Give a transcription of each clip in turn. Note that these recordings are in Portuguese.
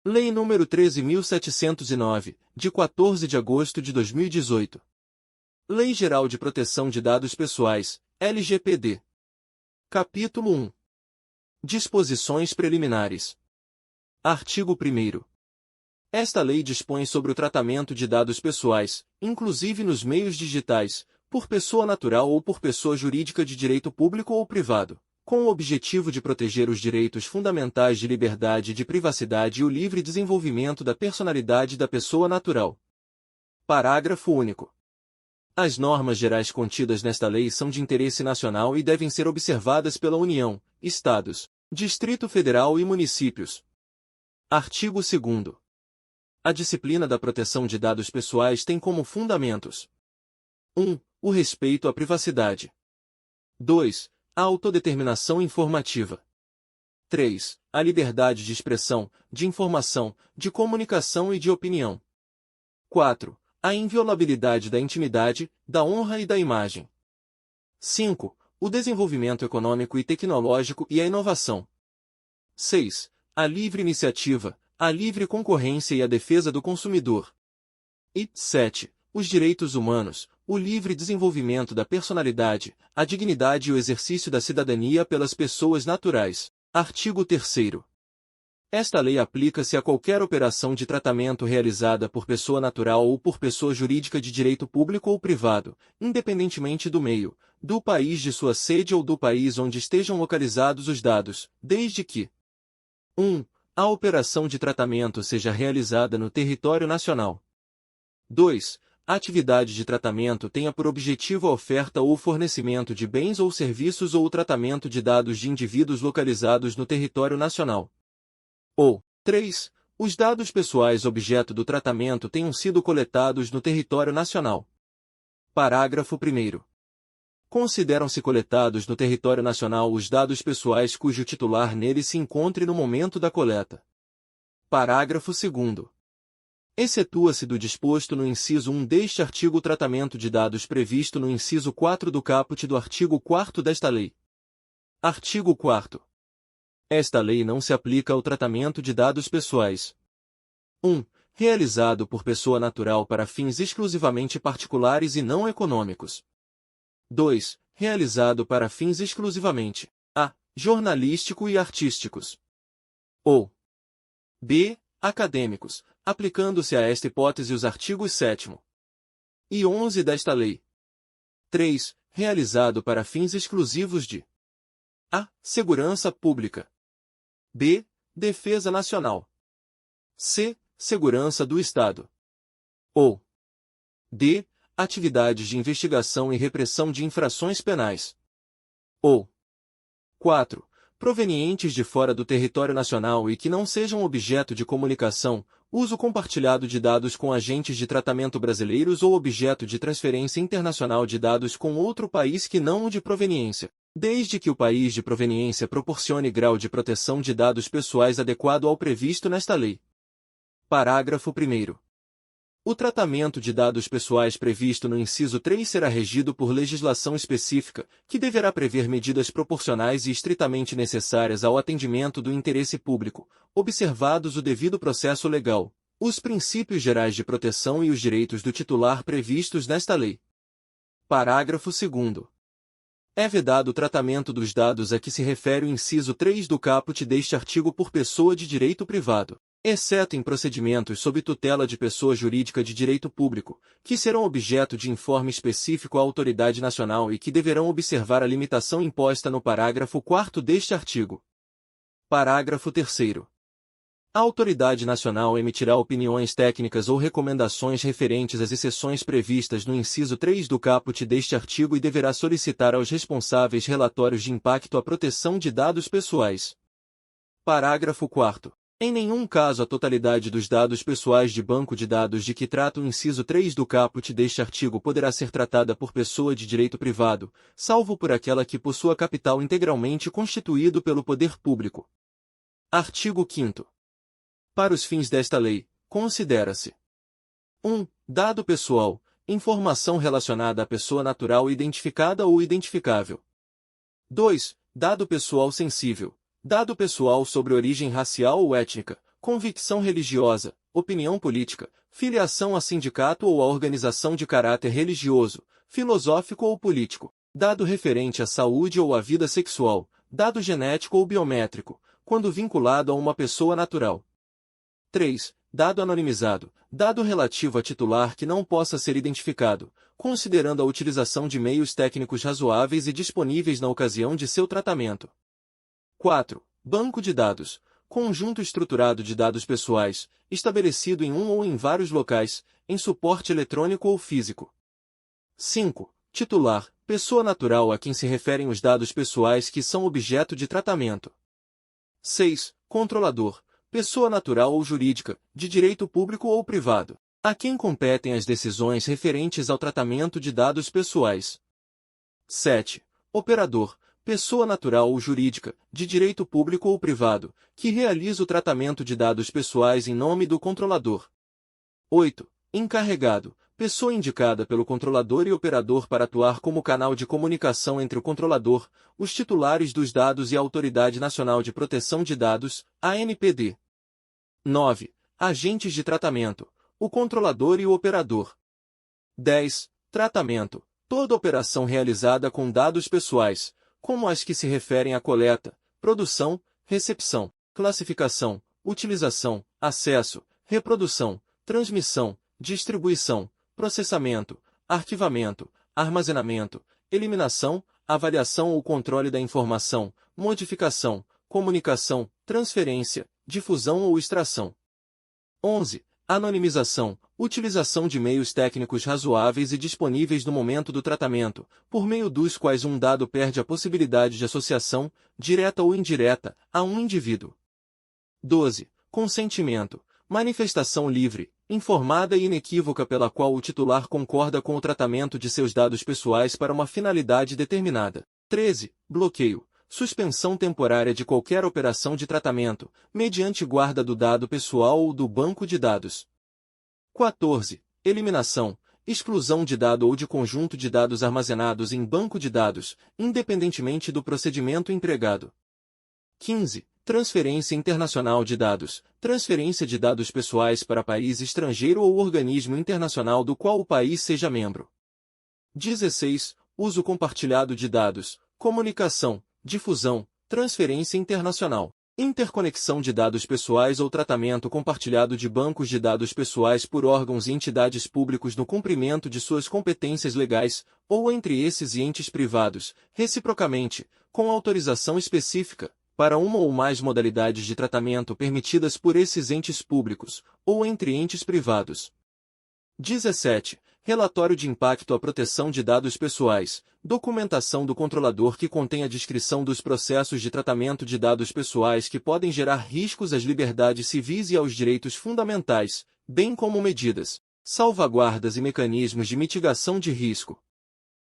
Lei nº 13.709, de 14 de agosto de 2018. Lei Geral de Proteção de Dados Pessoais, LGPD. Capítulo 1. Disposições preliminares. Artigo 1º. Esta lei dispõe sobre o tratamento de dados pessoais, inclusive nos meios digitais, por pessoa natural ou por pessoa jurídica de direito público ou privado, com o objetivo de proteger os direitos fundamentais de liberdade e de privacidade e o livre desenvolvimento da personalidade da pessoa natural. Parágrafo único. As normas gerais contidas nesta lei são de interesse nacional e devem ser observadas pela União, Estados, Distrito Federal e municípios. Artigo 2º. A disciplina da proteção de dados pessoais tem como fundamentos: 1. O respeito à privacidade. 2. A autodeterminação informativa. 3. A liberdade de expressão, de informação, de comunicação e de opinião. 4. A inviolabilidade da intimidade, da honra e da imagem. 5. O desenvolvimento econômico e tecnológico e a inovação. 6. A livre iniciativa, a livre concorrência e a defesa do consumidor. E 7. Os direitos humanos, o livre desenvolvimento da personalidade, a dignidade e o exercício da cidadania pelas pessoas naturais. Artigo 3º. Esta lei aplica-se a qualquer operação de tratamento realizada por pessoa natural ou por pessoa jurídica de direito público ou privado, independentemente do meio, do país de sua sede ou do país onde estejam localizados os dados, desde que 1. A operação de tratamento seja realizada no território nacional. 2. A atividade de tratamento tenha por objetivo a oferta ou fornecimento de bens ou serviços ou o tratamento de dados de indivíduos localizados no território nacional. Ou 3. Os dados pessoais objeto do tratamento tenham sido coletados no território nacional. Parágrafo 1º. Consideram-se coletados no território nacional os dados pessoais cujo titular nele se encontre no momento da coleta. Parágrafo 2º. Excetua-se do disposto no inciso 1 deste artigo o tratamento de dados previsto no inciso 4 do caput do artigo 4º desta lei. Artigo 4º. Esta lei não se aplica ao tratamento de dados pessoais. 1. Realizado por pessoa natural para fins exclusivamente particulares e não econômicos. 2. Realizado para fins exclusivamente a. Jornalístico e artísticos. Ou b. Acadêmicos, aplicando-se a esta hipótese os artigos 7º e 11 desta lei. 3. Realizado para fins exclusivos de a. Segurança pública. b. Defesa nacional. c. Segurança do Estado. Ou d. Atividades de investigação e repressão de infrações penais. Ou 4. Provenientes de fora do território nacional e que não sejam objeto de comunicação, uso compartilhado de dados com agentes de tratamento brasileiros ou objeto de transferência internacional de dados com outro país que não o de proveniência, desde que o país de proveniência proporcione grau de proteção de dados pessoais adequado ao previsto nesta lei. Parágrafo 1º. O tratamento de dados pessoais previsto no inciso 3 será regido por legislação específica, que deverá prever medidas proporcionais e estritamente necessárias ao atendimento do interesse público, observados o devido processo legal, os princípios gerais de proteção e os direitos do titular previstos nesta lei. Parágrafo 2º. É vedado o tratamento dos dados a que se refere o inciso 3 do caput deste artigo por pessoa de direito privado, exceto em procedimentos sob tutela de pessoa jurídica de direito público, que serão objeto de informe específico à autoridade nacional e que deverão observar a limitação imposta no parágrafo 4º deste artigo. Parágrafo 3º. A autoridade nacional emitirá opiniões técnicas ou recomendações referentes às exceções previstas no inciso 3 do caput deste artigo e deverá solicitar aos responsáveis relatórios de impacto à proteção de dados pessoais. Parágrafo 4º. Em nenhum caso a totalidade dos dados pessoais de banco de dados de que trata o inciso 3 do caput deste artigo poderá ser tratada por pessoa de direito privado, salvo por aquela que possua capital integralmente constituído pelo poder público. Artigo 5º. Para os fins desta lei, considera-se 1. Dado pessoal, informação relacionada à pessoa natural identificada ou identificável. 2. Dado pessoal sensível, dado pessoal sobre origem racial ou étnica, convicção religiosa, opinião política, filiação a sindicato ou a organização de caráter religioso, filosófico ou político, dado referente à saúde ou à vida sexual, dado genético ou biométrico, quando vinculado a uma pessoa natural. 3. Dado anonimizado, dado relativo a titular que não possa ser identificado, considerando a utilização de meios técnicos razoáveis e disponíveis na ocasião de seu tratamento. 4. Banco de dados, conjunto estruturado de dados pessoais, estabelecido em um ou em vários locais, em suporte eletrônico ou físico. 5. Titular, pessoa natural a quem se referem os dados pessoais que são objeto de tratamento. 6. Controlador, pessoa natural ou jurídica, de direito público ou privado, a quem competem as decisões referentes ao tratamento de dados pessoais. 7. Operador, pessoa natural ou jurídica, de direito público ou privado, que realiza o tratamento de dados pessoais em nome do controlador. 8. Encarregado, pessoa indicada pelo controlador e operador para atuar como canal de comunicação entre o controlador, os titulares dos dados e a Autoridade Nacional de Proteção de Dados, ANPD. 9. Agentes de tratamento, o controlador e o operador. 10. Tratamento, toda operação realizada com dados pessoais, como as que se referem à coleta, produção, recepção, classificação, utilização, acesso, reprodução, transmissão, distribuição, processamento, arquivamento, armazenamento, eliminação, avaliação ou controle da informação, modificação, comunicação, transferência, difusão ou extração. 11. Anonimização, utilização de meios técnicos razoáveis e disponíveis no momento do tratamento, por meio dos quais um dado perde a possibilidade de associação, direta ou indireta, a um indivíduo. 12. Consentimento, manifestação livre, informada e inequívoca pela qual o titular concorda com o tratamento de seus dados pessoais para uma finalidade determinada. 13. Bloqueio, suspensão temporária de qualquer operação de tratamento, mediante guarda do dado pessoal ou do banco de dados. 14. Eliminação, exclusão de dado ou de conjunto de dados armazenados em banco de dados, independentemente do procedimento empregado. 15. Transferência internacional de dados, transferência de dados pessoais para país estrangeiro ou organismo internacional do qual o país seja membro. 16. Uso compartilhado de dados, comunicação, difusão, transferência internacional, interconexão de dados pessoais ou tratamento compartilhado de bancos de dados pessoais por órgãos e entidades públicos no cumprimento de suas competências legais, ou entre esses e entes privados, reciprocamente, com autorização específica, para uma ou mais modalidades de tratamento permitidas por esses entes públicos, ou entre entes privados. 17. Relatório de impacto à proteção de dados pessoais, documentação do controlador que contém a descrição dos processos de tratamento de dados pessoais que podem gerar riscos às liberdades civis e aos direitos fundamentais, bem como medidas, salvaguardas e mecanismos de mitigação de risco.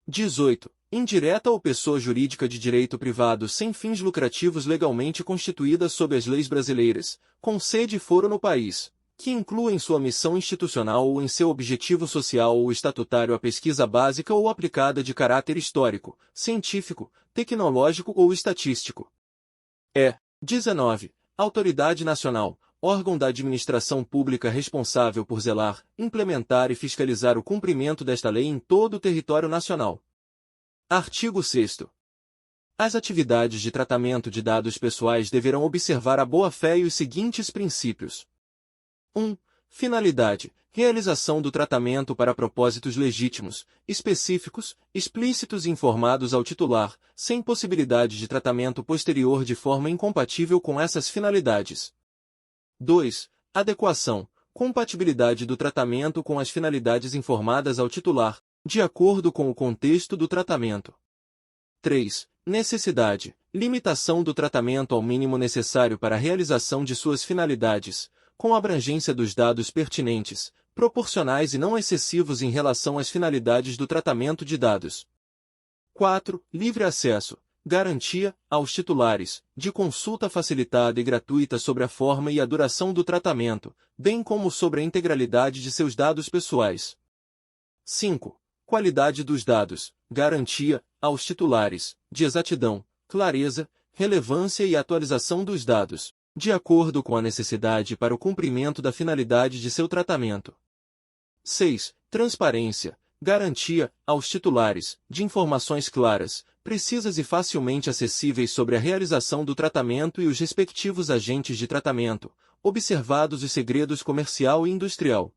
18. Indireta ou pessoa jurídica de direito privado sem fins lucrativos legalmente constituída sob as leis brasileiras, com sede e foro no país, que inclua em sua missão institucional ou em seu objetivo social ou estatutário a pesquisa básica ou aplicada de caráter histórico, científico, tecnológico ou estatístico. 19. Autoridade Nacional, órgão da administração pública responsável por zelar, implementar e fiscalizar o cumprimento desta lei em todo o território nacional. Artigo 6º. As atividades de tratamento de dados pessoais deverão observar a boa-fé e os seguintes princípios. 1. Finalidade. Realização do tratamento para propósitos legítimos, específicos, explícitos e informados ao titular, sem possibilidade de tratamento posterior de forma incompatível com essas finalidades. 2. Adequação. Compatibilidade do tratamento com as finalidades informadas ao titular, de acordo com o contexto do tratamento. 3. Necessidade. Limitação do tratamento ao mínimo necessário para a realização de suas finalidades, com abrangência dos dados pertinentes, proporcionais e não excessivos em relação às finalidades do tratamento de dados. 4. Livre acesso. Garantia, aos titulares, de consulta facilitada e gratuita sobre a forma e a duração do tratamento, bem como sobre a integralidade de seus dados pessoais. 5. Qualidade dos dados. Garantia, aos titulares, de exatidão, clareza, relevância e atualização dos dados, de acordo com a necessidade para o cumprimento da finalidade de seu tratamento. 6. Transparência. Garantia, aos titulares, de informações claras, precisas e facilmente acessíveis sobre a realização do tratamento e os respectivos agentes de tratamento, observados os segredos comercial e industrial.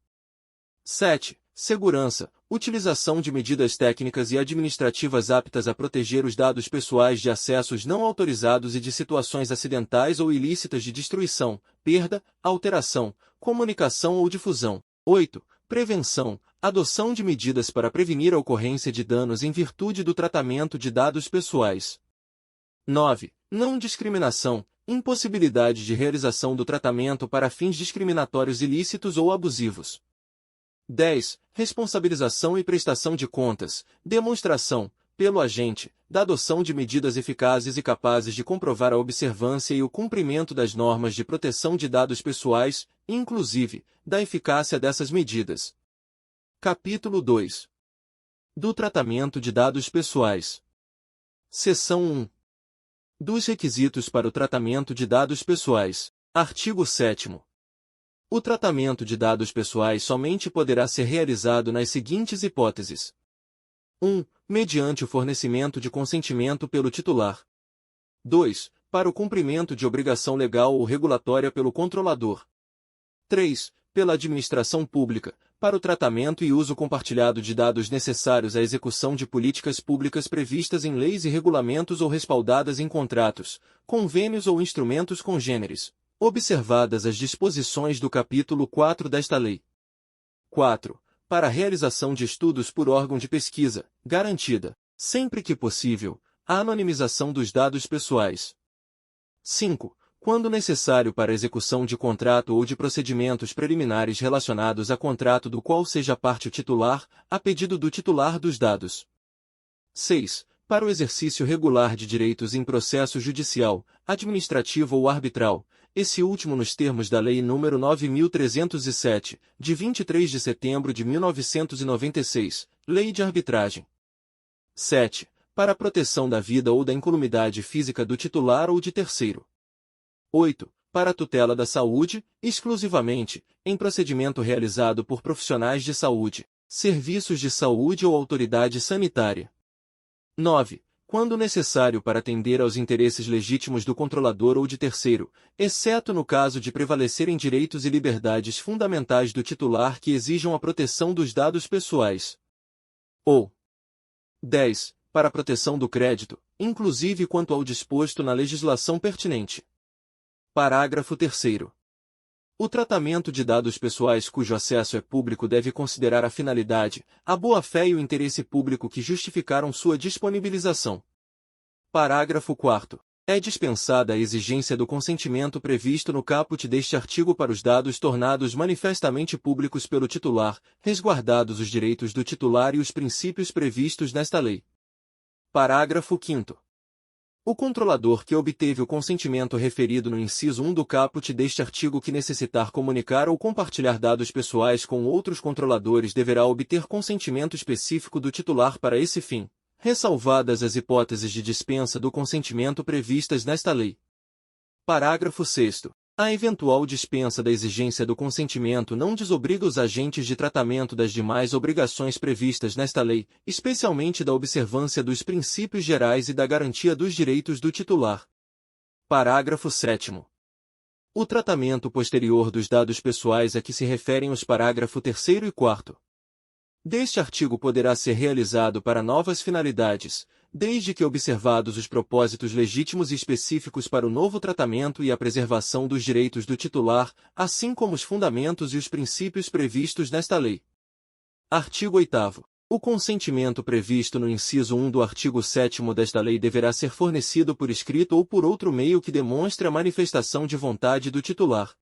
7. Segurança. Utilização de medidas técnicas e administrativas aptas a proteger os dados pessoais de acessos não autorizados e de situações acidentais ou ilícitas de destruição, perda, alteração, comunicação ou difusão. 8. Prevenção. Adoção de medidas para prevenir a ocorrência de danos em virtude do tratamento de dados pessoais. 9. Não discriminação. Impossibilidade de realização do tratamento para fins discriminatórios ilícitos ou abusivos. 10. Responsabilização e prestação de contas, demonstração, pelo agente, da adoção de medidas eficazes e capazes de comprovar a observância e o cumprimento das normas de proteção de dados pessoais, inclusive, da eficácia dessas medidas. Capítulo 2. Do tratamento de dados pessoais. Seção 1. Dos requisitos para o tratamento de dados pessoais. Artigo 7º. O tratamento de dados pessoais somente poderá ser realizado nas seguintes hipóteses. 1. Mediante o fornecimento de consentimento pelo titular. 2. Para o cumprimento de obrigação legal ou regulatória pelo controlador. 3. Pela administração pública, para o tratamento e uso compartilhado de dados necessários à execução de políticas públicas previstas em leis e regulamentos ou respaldadas em contratos, convênios ou instrumentos congêneres, observadas as disposições do capítulo 4 desta lei. 4. Para a realização de estudos por órgão de pesquisa, garantida, sempre que possível, a anonimização dos dados pessoais. 5. Quando necessário para a execução de contrato ou de procedimentos preliminares relacionados a contrato do qual seja parte o titular, a pedido do titular dos dados. 6. Para o exercício regular de direitos em processo judicial, administrativo ou arbitral, esse último nos termos da Lei nº 9.307, de 23 de setembro de 1996, Lei de Arbitragem. 7. Para a proteção da vida ou da incolumidade física do titular ou de terceiro. 8. Para a tutela da saúde, exclusivamente, em procedimento realizado por profissionais de saúde, serviços de saúde ou autoridade sanitária. 9. Quando necessário para atender aos interesses legítimos do controlador ou de terceiro, exceto no caso de prevalecerem direitos e liberdades fundamentais do titular que exijam a proteção dos dados pessoais. Ou 10. Para a proteção do crédito, inclusive quanto ao disposto na legislação pertinente. Parágrafo 3º. O tratamento de dados pessoais cujo acesso é público deve considerar a finalidade, a boa-fé e o interesse público que justificaram sua disponibilização. Parágrafo 4º. É dispensada a exigência do consentimento previsto no caput deste artigo para os dados tornados manifestamente públicos pelo titular, resguardados os direitos do titular e os princípios previstos nesta lei. Parágrafo 5º. O controlador que obteve o consentimento referido no inciso 1 do caput deste artigo que necessitar comunicar ou compartilhar dados pessoais com outros controladores deverá obter consentimento específico do titular para esse fim, ressalvadas as hipóteses de dispensa do consentimento previstas nesta lei. Parágrafo 6º. A eventual dispensa da exigência do consentimento não desobriga os agentes de tratamento das demais obrigações previstas nesta lei, especialmente da observância dos princípios gerais e da garantia dos direitos do titular. Parágrafo 7º. O tratamento posterior dos dados pessoais a que se referem os parágrafo 3º e 4º deste artigo poderá ser realizado para novas finalidades, desde que observados os propósitos legítimos e específicos para o novo tratamento e a preservação dos direitos do titular, assim como os fundamentos e os princípios previstos nesta lei. Artigo 8º. O consentimento previsto no inciso 1 do artigo 7º desta lei deverá ser fornecido por escrito ou por outro meio que demonstre a manifestação de vontade do titular.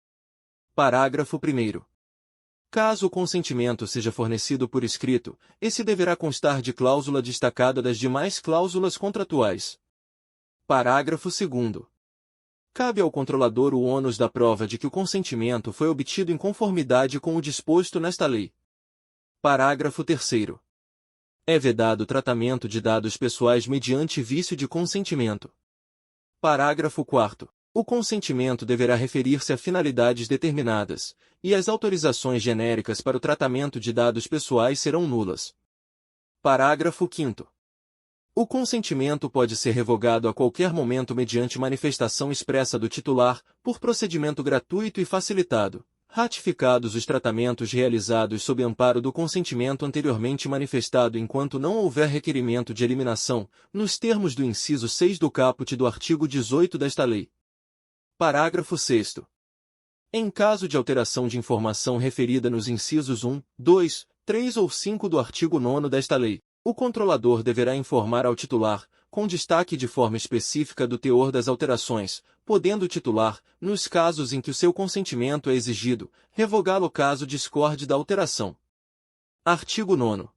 Parágrafo 1º. Caso o consentimento seja fornecido por escrito, esse deverá constar de cláusula destacada das demais cláusulas contratuais. Parágrafo 2º. Cabe ao controlador o ônus da prova de que o consentimento foi obtido em conformidade com o disposto nesta lei. Parágrafo 3º. É vedado o tratamento de dados pessoais mediante vício de consentimento. Parágrafo 4º. O consentimento deverá referir-se a finalidades determinadas, e as autorizações genéricas para o tratamento de dados pessoais serão nulas. Parágrafo 5º. O consentimento pode ser revogado a qualquer momento mediante manifestação expressa do titular, por procedimento gratuito e facilitado, ratificados os tratamentos realizados sob amparo do consentimento anteriormente manifestado enquanto não houver requerimento de eliminação, nos termos do inciso 6 do caput do artigo 18 desta lei. Parágrafo 6º. Em caso de alteração de informação referida nos incisos 1, 2, 3 ou 5 do artigo 9º desta lei, o controlador deverá informar ao titular, com destaque de forma específica do teor das alterações, podendo o titular, nos casos em que o seu consentimento é exigido, revogá-lo caso discorde da alteração. Artigo 9º.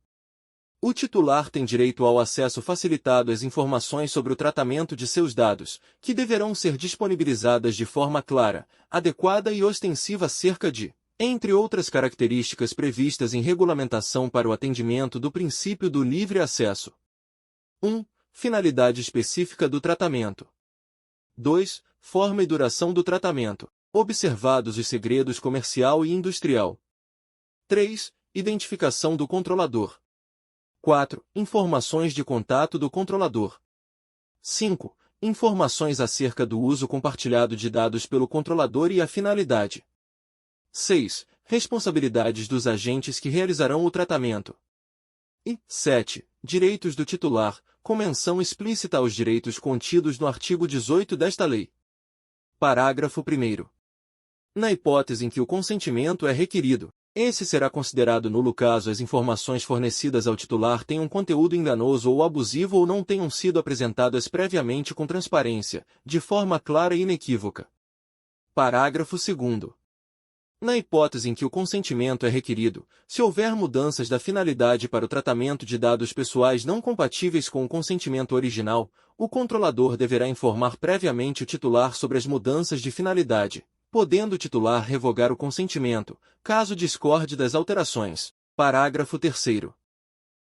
O titular tem direito ao acesso facilitado às informações sobre o tratamento de seus dados, que deverão ser disponibilizadas de forma clara, adequada e ostensiva acerca de, entre outras características previstas em regulamentação para o atendimento do princípio do livre acesso. 1. Finalidade específica do tratamento. 2. Forma e duração do tratamento, observados os segredos comercial e industrial. 3. Identificação do controlador. 4. Informações de contato do controlador. 5. Informações acerca do uso compartilhado de dados pelo controlador e a finalidade. 6. Responsabilidades dos agentes que realizarão o tratamento. E 7. Direitos do titular, com menção explícita aos direitos contidos no artigo 18 desta lei. Parágrafo 1º. Na hipótese em que o consentimento é requerido, esse será considerado nulo caso as informações fornecidas ao titular tenham conteúdo enganoso ou abusivo ou não tenham sido apresentadas previamente com transparência, de forma clara e inequívoca. Parágrafo 2º. Na hipótese em que o consentimento é requerido, se houver mudanças da finalidade para o tratamento de dados pessoais não compatíveis com o consentimento original, o controlador deverá informar previamente o titular sobre as mudanças de finalidade, podendo o titular revogar o consentimento, caso discorde das alterações. Parágrafo 3º.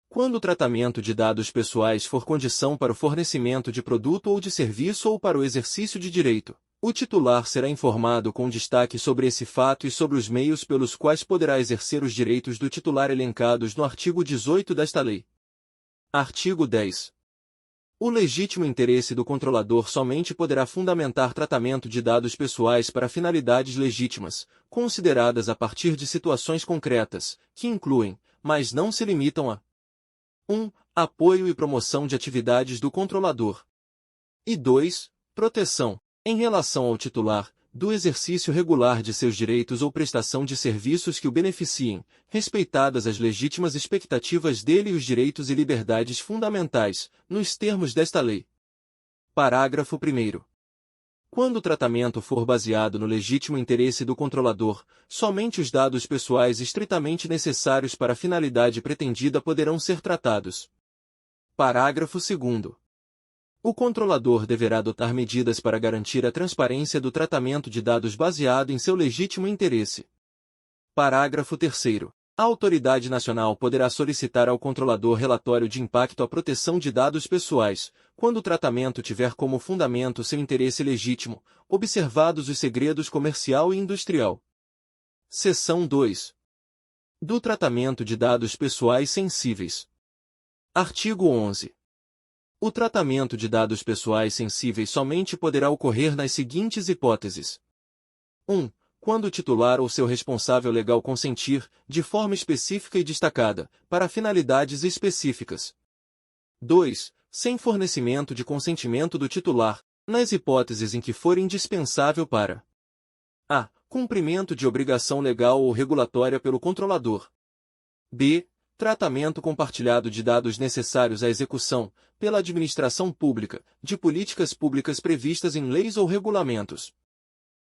Quando o tratamento de dados pessoais for condição para o fornecimento de produto ou de serviço ou para o exercício de direito, o titular será informado com destaque sobre esse fato e sobre os meios pelos quais poderá exercer os direitos do titular elencados no artigo 18 desta lei. Artigo 10. O legítimo interesse do controlador somente poderá fundamentar tratamento de dados pessoais para finalidades legítimas, consideradas a partir de situações concretas, que incluem, mas não se limitam a 1. Apoio e promoção de atividades do controlador. E 2. Proteção, em relação ao titular, do exercício regular de seus direitos ou prestação de serviços que o beneficiem, respeitadas as legítimas expectativas dele e os direitos e liberdades fundamentais, nos termos desta lei. Parágrafo 1º. Quando o tratamento for baseado no legítimo interesse do controlador, somente os dados pessoais estritamente necessários para a finalidade pretendida poderão ser tratados. Parágrafo 2º. O controlador deverá adotar medidas para garantir a transparência do tratamento de dados baseado em seu legítimo interesse. Parágrafo 3º. A autoridade nacional poderá solicitar ao controlador relatório de impacto à proteção de dados pessoais, quando o tratamento tiver como fundamento seu interesse legítimo, observados os segredos comercial e industrial. Seção 2. Do tratamento de dados pessoais sensíveis. Artigo 11. O tratamento de dados pessoais sensíveis somente poderá ocorrer nas seguintes hipóteses. 1. Quando o titular ou seu responsável legal consentir, de forma específica e destacada, para finalidades específicas. 2. Sem fornecimento de consentimento do titular, nas hipóteses em que for indispensável para a. Cumprimento de obrigação legal ou regulatória pelo controlador. b. Tratamento compartilhado de dados necessários à execução, pela administração pública, de políticas públicas previstas em leis ou regulamentos.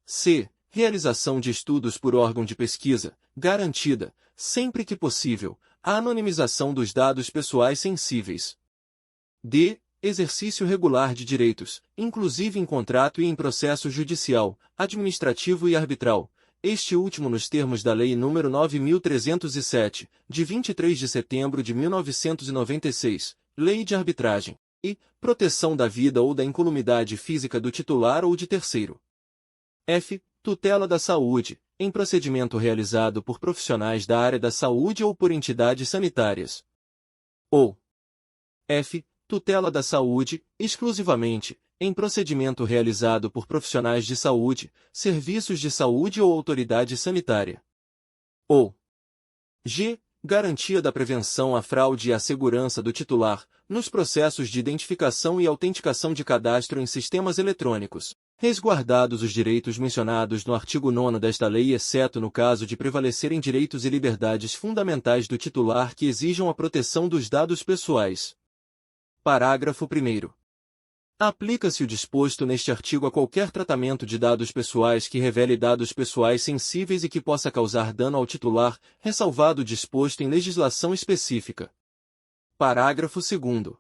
c. Realização de estudos por órgão de pesquisa, garantida, sempre que possível, a anonimização dos dados pessoais sensíveis. d. Exercício regular de direitos, inclusive em contrato e em processo judicial, administrativo e arbitral, este último nos termos da Lei nº 9.307, de 23 de setembro de 1996, Lei de Arbitragem, I. Proteção da vida ou da incolumidade física do titular ou de terceiro. F. Tutela da saúde, em procedimento realizado por profissionais da área da saúde ou por entidades sanitárias. Ou F. Tutela da saúde, exclusivamente, em procedimento realizado por profissionais de saúde, serviços de saúde ou autoridade sanitária. Ou G. Garantia da prevenção à fraude e à segurança do titular, nos processos de identificação e autenticação de cadastro em sistemas eletrônicos, resguardados os direitos mencionados no artigo 9º desta lei, exceto no caso de prevalecerem direitos e liberdades fundamentais do titular que exijam a proteção dos dados pessoais. Parágrafo 1º. Aplica-se o disposto neste artigo a qualquer tratamento de dados pessoais que revele dados pessoais sensíveis e que possa causar dano ao titular, ressalvado o disposto em legislação específica. Parágrafo 2º.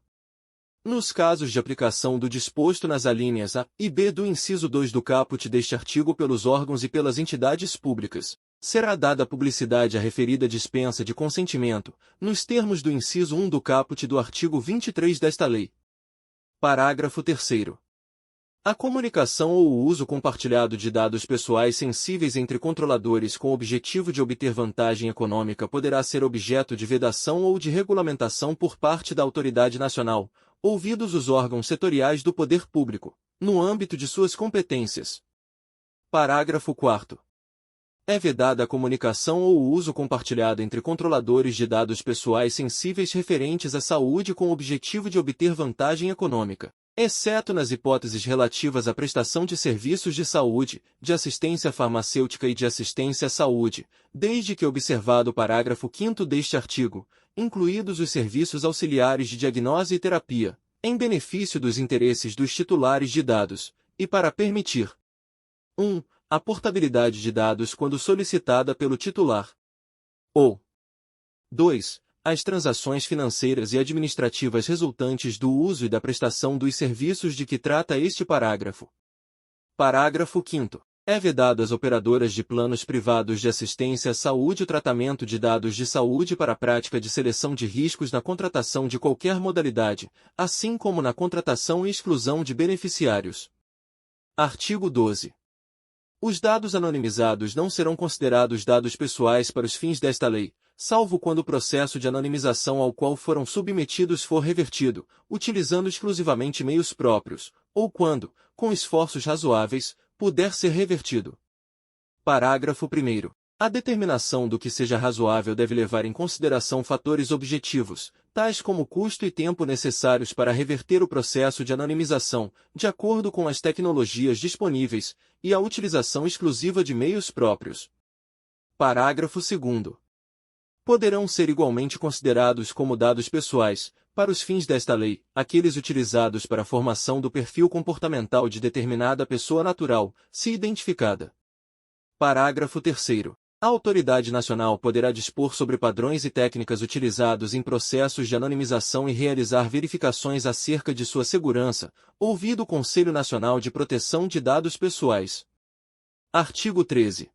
Nos casos de aplicação do disposto nas alíneas A e B do inciso 2 do caput deste artigo pelos órgãos e pelas entidades públicas, será dada publicidade à referida dispensa de consentimento, nos termos do inciso 1 do caput do artigo 23 desta lei. Parágrafo 3º. A comunicação ou o uso compartilhado de dados pessoais sensíveis entre controladores com o objetivo de obter vantagem econômica poderá ser objeto de vedação ou de regulamentação por parte da autoridade nacional, ouvidos os órgãos setoriais do poder público, no âmbito de suas competências. Parágrafo 4º. É vedada a comunicação ou o uso compartilhado entre controladores de dados pessoais sensíveis referentes à saúde com o objetivo de obter vantagem econômica, exceto nas hipóteses relativas à prestação de serviços de saúde, de assistência farmacêutica e de assistência à saúde, desde que observado o parágrafo 5º deste artigo, incluídos os serviços auxiliares de diagnose e terapia, em benefício dos interesses dos titulares de dados, e para permitir 1. A portabilidade de dados quando solicitada pelo titular. Ou 2. As transações financeiras e administrativas resultantes do uso e da prestação dos serviços de que trata este parágrafo. Parágrafo 5º. É vedado às operadoras de planos privados de assistência à saúde o tratamento de dados de saúde para a prática de seleção de riscos na contratação de qualquer modalidade, assim como na contratação e exclusão de beneficiários. Artigo 12. Os dados anonimizados não serão considerados dados pessoais para os fins desta lei, salvo quando o processo de anonimização ao qual foram submetidos for revertido, utilizando exclusivamente meios próprios, ou quando, com esforços razoáveis, puder ser revertido. Parágrafo 1º. A determinação do que seja razoável deve levar em consideração fatores objetivos, tais como custo e tempo necessários para reverter o processo de anonimização, de acordo com as tecnologias disponíveis, e a utilização exclusiva de meios próprios. Parágrafo 2º. Poderão ser igualmente considerados como dados pessoais, para os fins desta lei, aqueles utilizados para a formação do perfil comportamental de determinada pessoa natural, se identificada. Parágrafo 3º. A autoridade nacional poderá dispor sobre padrões e técnicas utilizados em processos de anonimização e realizar verificações acerca de sua segurança, ouvido o Conselho Nacional de Proteção de Dados Pessoais. Artigo 13.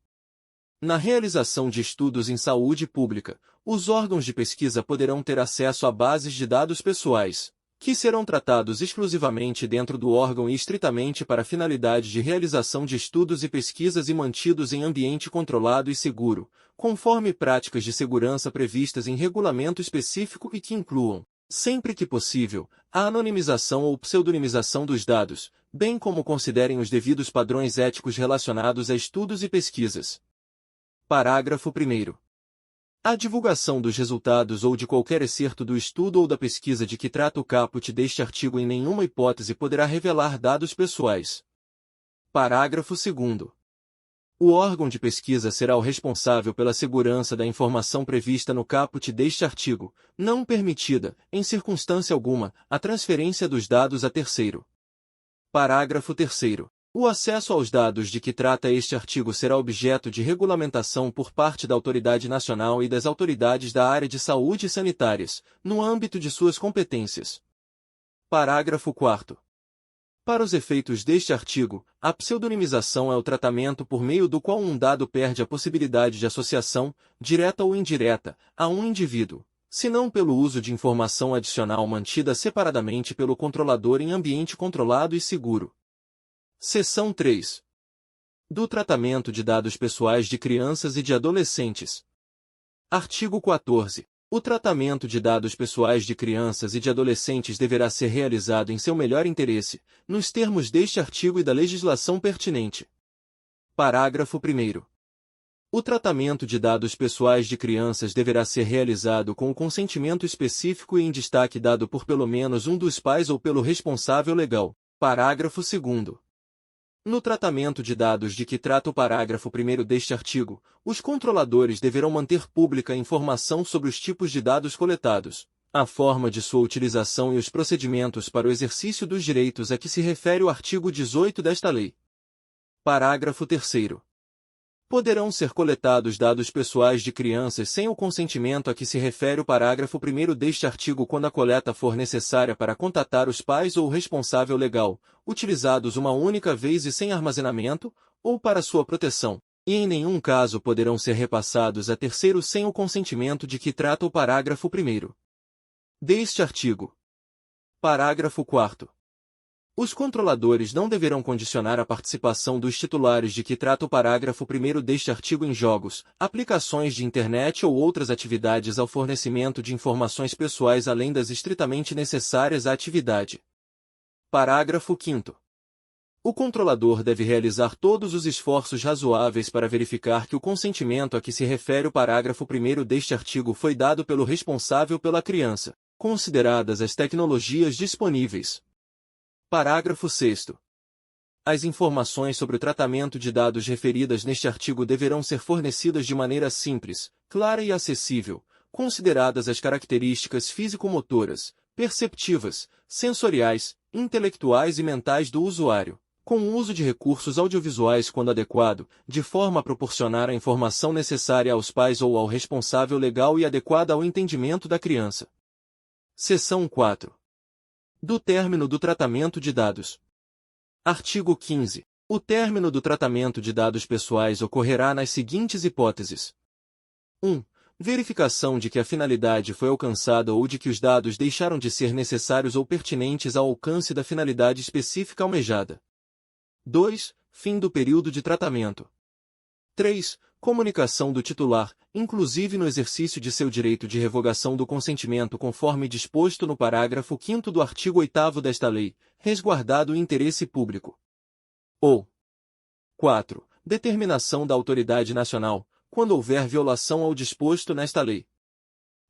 Na realização de estudos em saúde pública, os órgãos de pesquisa poderão ter acesso a bases de dados pessoais, que serão tratados exclusivamente dentro do órgão e estritamente para a finalidade de realização de estudos e pesquisas e mantidos em ambiente controlado e seguro, conforme práticas de segurança previstas em regulamento específico e que incluam, sempre que possível, a anonimização ou pseudonimização dos dados, bem como considerem os devidos padrões éticos relacionados a estudos e pesquisas. Parágrafo 1º. A divulgação dos resultados ou de qualquer excerto do estudo ou da pesquisa de que trata o caput deste artigo em nenhuma hipótese poderá revelar dados pessoais. Parágrafo 2º. O órgão de pesquisa será o responsável pela segurança da informação prevista no caput deste artigo, não permitida, em circunstância alguma, a transferência dos dados a terceiro. Parágrafo 3º. O acesso aos dados de que trata este artigo será objeto de regulamentação por parte da autoridade nacional e das autoridades da área de saúde e sanitárias, no âmbito de suas competências. Parágrafo 4º. Para os efeitos deste artigo, a pseudonimização é o tratamento por meio do qual um dado perde a possibilidade de associação, direta ou indireta, a um indivíduo, senão pelo uso de informação adicional mantida separadamente pelo controlador em ambiente controlado e seguro. Seção 3. Do tratamento de dados pessoais de crianças e de adolescentes. Artigo 14. O tratamento de dados pessoais de crianças e de adolescentes deverá ser realizado em seu melhor interesse, nos termos deste artigo e da legislação pertinente. Parágrafo 1º. O tratamento de dados pessoais de crianças deverá ser realizado com o consentimento específico e em destaque dado por pelo menos um dos pais ou pelo responsável legal. Parágrafo 2º. No tratamento de dados de que trata o parágrafo 1º deste artigo, os controladores deverão manter pública a informação sobre os tipos de dados coletados, a forma de sua utilização e os procedimentos para o exercício dos direitos a que se refere o artigo 18 desta lei. Parágrafo 3º. Poderão ser coletados dados pessoais de crianças sem o consentimento a que se refere o parágrafo 1º deste artigo quando a coleta for necessária para contatar os pais ou o responsável legal, utilizados uma única vez e sem armazenamento, ou para sua proteção, e em nenhum caso poderão ser repassados a terceiros sem o consentimento de que trata o parágrafo 1º deste artigo. Parágrafo 4º. Os controladores não deverão condicionar a participação dos titulares de que trata o parágrafo 1º deste artigo em jogos, aplicações de internet ou outras atividades ao fornecimento de informações pessoais além das estritamente necessárias à atividade. Parágrafo 5º. O controlador deve realizar todos os esforços razoáveis para verificar que o consentimento a que se refere o parágrafo 1º deste artigo foi dado pelo responsável pela criança, consideradas as tecnologias disponíveis. Parágrafo 6º. As informações sobre o tratamento de dados referidas neste artigo deverão ser fornecidas de maneira simples, clara e acessível, consideradas as características físico-motoras, perceptivas, sensoriais, intelectuais e mentais do usuário, com o uso de recursos audiovisuais quando adequado, de forma a proporcionar a informação necessária aos pais ou ao responsável legal e adequada ao entendimento da criança. Seção 4. Do término do tratamento de dados. Artigo 15. O término do tratamento de dados pessoais ocorrerá nas seguintes hipóteses. 1. Verificação de que a finalidade foi alcançada ou de que os dados deixaram de ser necessários ou pertinentes ao alcance da finalidade específica almejada. 2. Fim do período de tratamento. 3. Comunicação do titular, inclusive no exercício de seu direito de revogação do consentimento conforme disposto no parágrafo 5º do artigo 8º desta lei, resguardado o interesse público. Ou 4. Determinação da autoridade nacional, quando houver violação ao disposto nesta lei.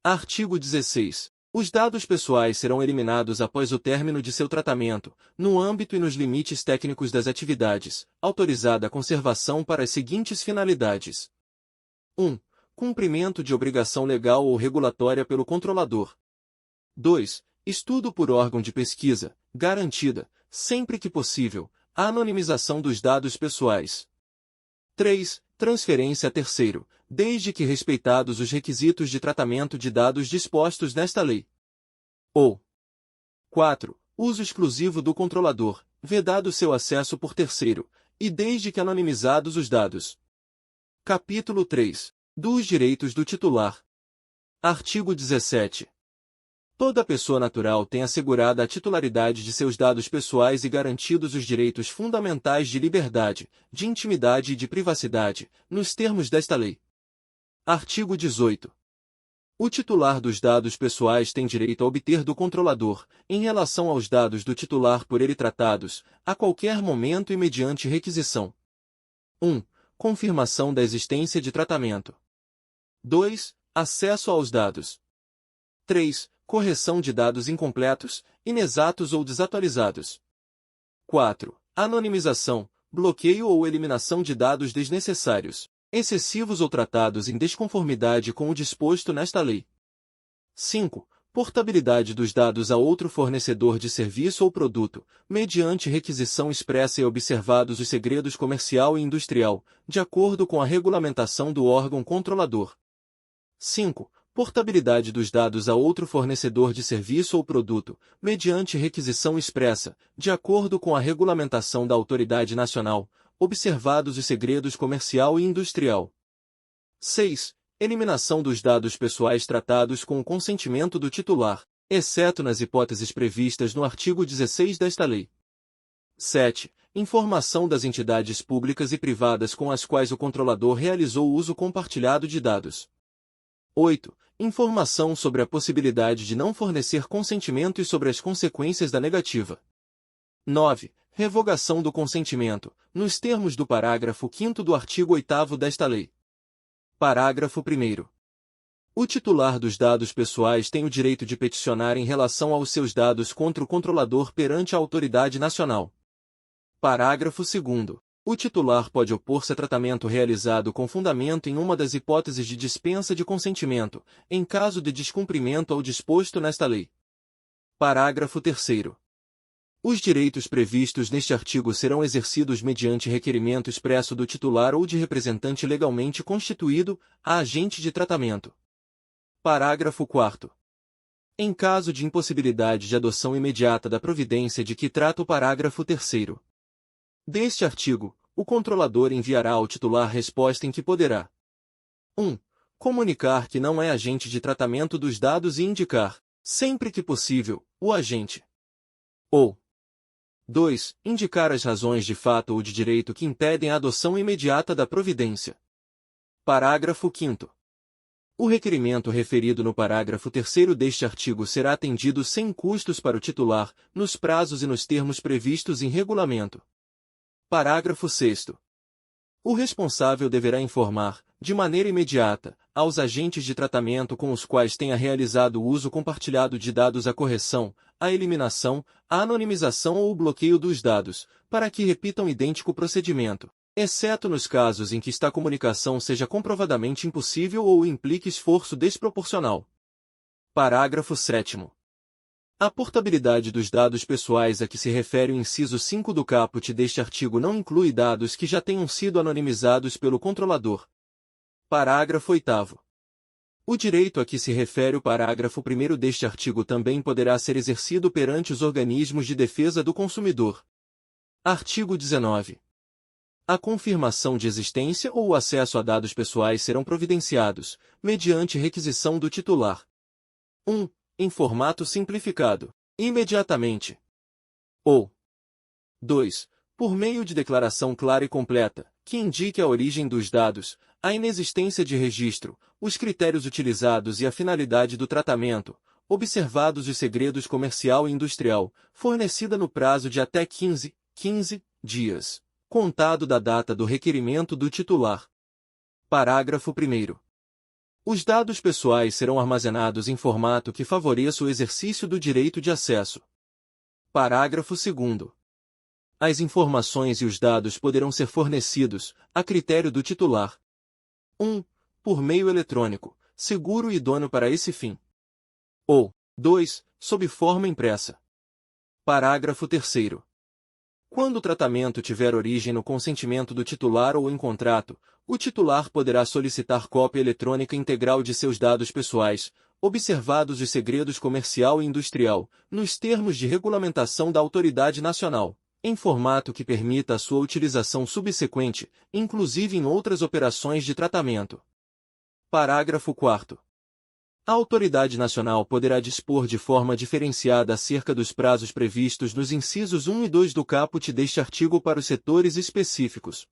Artigo 16. Os dados pessoais serão eliminados após o término de seu tratamento, no âmbito e nos limites técnicos das atividades, autorizada a conservação para as seguintes finalidades. 1. Cumprimento de obrigação legal ou regulatória pelo controlador. 2. Estudo por órgão de pesquisa, garantida, sempre que possível, a anonimização dos dados pessoais. 3. Transferência a terceiro, desde que respeitados os requisitos de tratamento de dados dispostos nesta lei. Ou 4. Uso exclusivo do controlador, vedado seu acesso por terceiro, e desde que anonimizados os dados. Capítulo 3. Dos direitos do titular. Artigo 17. Toda pessoa natural tem assegurada a titularidade de seus dados pessoais e garantidos os direitos fundamentais de liberdade, de intimidade e de privacidade, nos termos desta lei. Artigo 18. O titular dos dados pessoais tem direito a obter do controlador, em relação aos dados do titular por ele tratados, a qualquer momento e mediante requisição. 1. Confirmação da existência de tratamento. 2. Acesso aos dados. 3. Correção de dados incompletos, inexatos ou desatualizados. 4. Anonimização, bloqueio ou eliminação de dados desnecessários, excessivos ou tratados em desconformidade com o disposto nesta lei. 5. Portabilidade dos dados a outro fornecedor de serviço ou produto, mediante requisição expressa e observados os segredos comercial e industrial, de acordo com a regulamentação do órgão controlador. 5. Portabilidade dos dados a outro fornecedor de serviço ou produto, mediante requisição expressa, de acordo com a regulamentação da autoridade nacional, observados os segredos comercial e industrial. 6. Eliminação dos dados pessoais tratados com o consentimento do titular, exceto nas hipóteses previstas no artigo 16 desta lei. 7. Informação das entidades públicas e privadas com as quais o controlador realizou o uso compartilhado de dados. 8. Informação sobre a possibilidade de não fornecer consentimento e sobre as consequências da negativa. 9. Revogação do consentimento, nos termos do parágrafo 5º do artigo 8º desta lei. Parágrafo 1º. O titular dos dados pessoais tem o direito de peticionar em relação aos seus dados contra o controlador perante a autoridade nacional. Parágrafo 2º. O titular pode opor-se a tratamento realizado com fundamento em uma das hipóteses de dispensa de consentimento, em caso de descumprimento ao disposto nesta lei. Parágrafo 3º. Os direitos previstos neste artigo serão exercidos mediante requerimento expresso do titular ou de representante legalmente constituído, a agente de tratamento. Parágrafo 4º. Em caso de impossibilidade de adoção imediata da providência de que trata o parágrafo 3º deste artigo, o controlador enviará ao titular resposta em que poderá: 1. Comunicar que não é agente de tratamento dos dados e indicar, sempre que possível, o agente. Ou 2. Indicar as razões de fato ou de direito que impedem a adoção imediata da providência. Parágrafo 5º. O requerimento referido no parágrafo 3º deste artigo será atendido sem custos para o titular, nos prazos e nos termos previstos em regulamento. Parágrafo 6º. O responsável deverá informar, de maneira imediata, aos agentes de tratamento com os quais tenha realizado o uso compartilhado de dados a correção, a eliminação, a anonimização ou o bloqueio dos dados, para que repitam idêntico procedimento, exceto nos casos em que esta comunicação seja comprovadamente impossível ou implique esforço desproporcional. Parágrafo 7º. A portabilidade dos dados pessoais a que se refere o inciso 5 do caput deste artigo não inclui dados que já tenham sido anonimizados pelo controlador. Parágrafo 8º. O direito a que se refere o parágrafo 1º deste artigo também poderá ser exercido perante os organismos de defesa do consumidor. Artigo 19. A confirmação de existência ou o acesso a dados pessoais serão providenciados, mediante requisição do titular. 1. Em formato simplificado, imediatamente. Ou 2. Por meio de declaração clara e completa, que indique a origem dos dados, a inexistência de registro, os critérios utilizados e a finalidade do tratamento, observados os segredos comercial e industrial, fornecida no prazo de até 15 dias, contado da data do requerimento do titular. Parágrafo 1º. Os dados pessoais serão armazenados em formato que favoreça o exercício do direito de acesso. Parágrafo 2º. As informações e os dados poderão ser fornecidos, a critério do titular. 1. Por meio eletrônico, seguro e idôneo para esse fim. Ou 2. Sob forma impressa. Parágrafo 3º. Quando o tratamento tiver origem no consentimento do titular ou em contrato, o titular poderá solicitar cópia eletrônica integral de seus dados pessoais, observados os segredos comercial e industrial, nos termos de regulamentação da autoridade nacional, em formato que permita a sua utilização subsequente, inclusive em outras operações de tratamento. Parágrafo 4º. A autoridade nacional poderá dispor de forma diferenciada acerca dos prazos previstos nos incisos 1 e 2 do caput deste artigo para os setores específicos.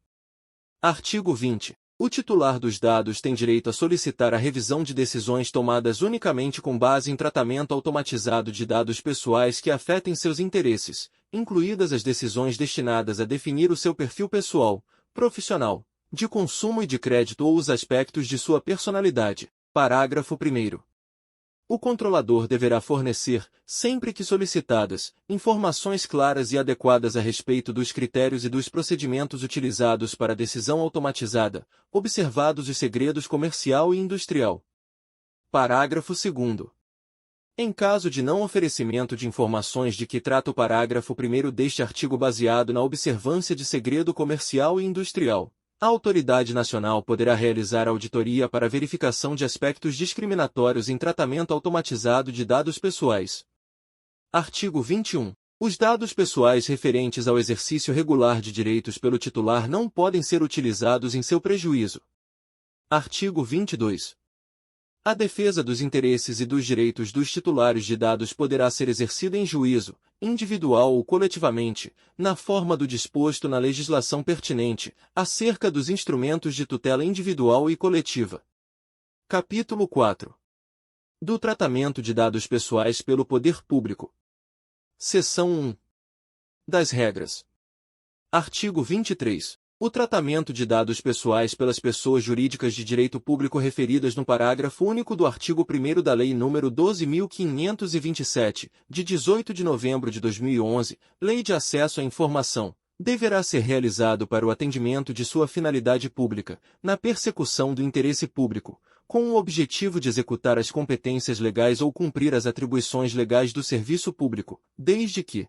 Artigo 20. O titular dos dados tem direito a solicitar a revisão de decisões tomadas unicamente com base em tratamento automatizado de dados pessoais que afetem seus interesses, incluídas as decisões destinadas a definir o seu perfil pessoal, profissional, de consumo e de crédito ou os aspectos de sua personalidade. Parágrafo 1º. O controlador deverá fornecer, sempre que solicitadas, informações claras e adequadas a respeito dos critérios e dos procedimentos utilizados para a decisão automatizada, observados os segredos comercial e industrial. Parágrafo 2º. Em caso de não oferecimento de informações de que trata o parágrafo 1º deste artigo baseado na observância de segredo comercial e industrial, a autoridade nacional poderá realizar auditoria para verificação de aspectos discriminatórios em tratamento automatizado de dados pessoais. Artigo 21. Os dados pessoais referentes ao exercício regular de direitos pelo titular não podem ser utilizados em seu prejuízo. Artigo 22. A defesa dos interesses e dos direitos dos titulares de dados poderá ser exercida em juízo, individual ou coletivamente, na forma do disposto na legislação pertinente, acerca dos instrumentos de tutela individual e coletiva. Capítulo 4. Do tratamento de dados pessoais pelo poder público. Seção 1. Das regras. Artigo 23. O tratamento de dados pessoais pelas pessoas jurídicas de direito público referidas no parágrafo único do artigo 1º da Lei nº 12.527, de 18 de novembro de 2011, Lei de Acesso à Informação, deverá ser realizado para o atendimento de sua finalidade pública, na persecução do interesse público, com o objetivo de executar as competências legais ou cumprir as atribuições legais do serviço público, desde que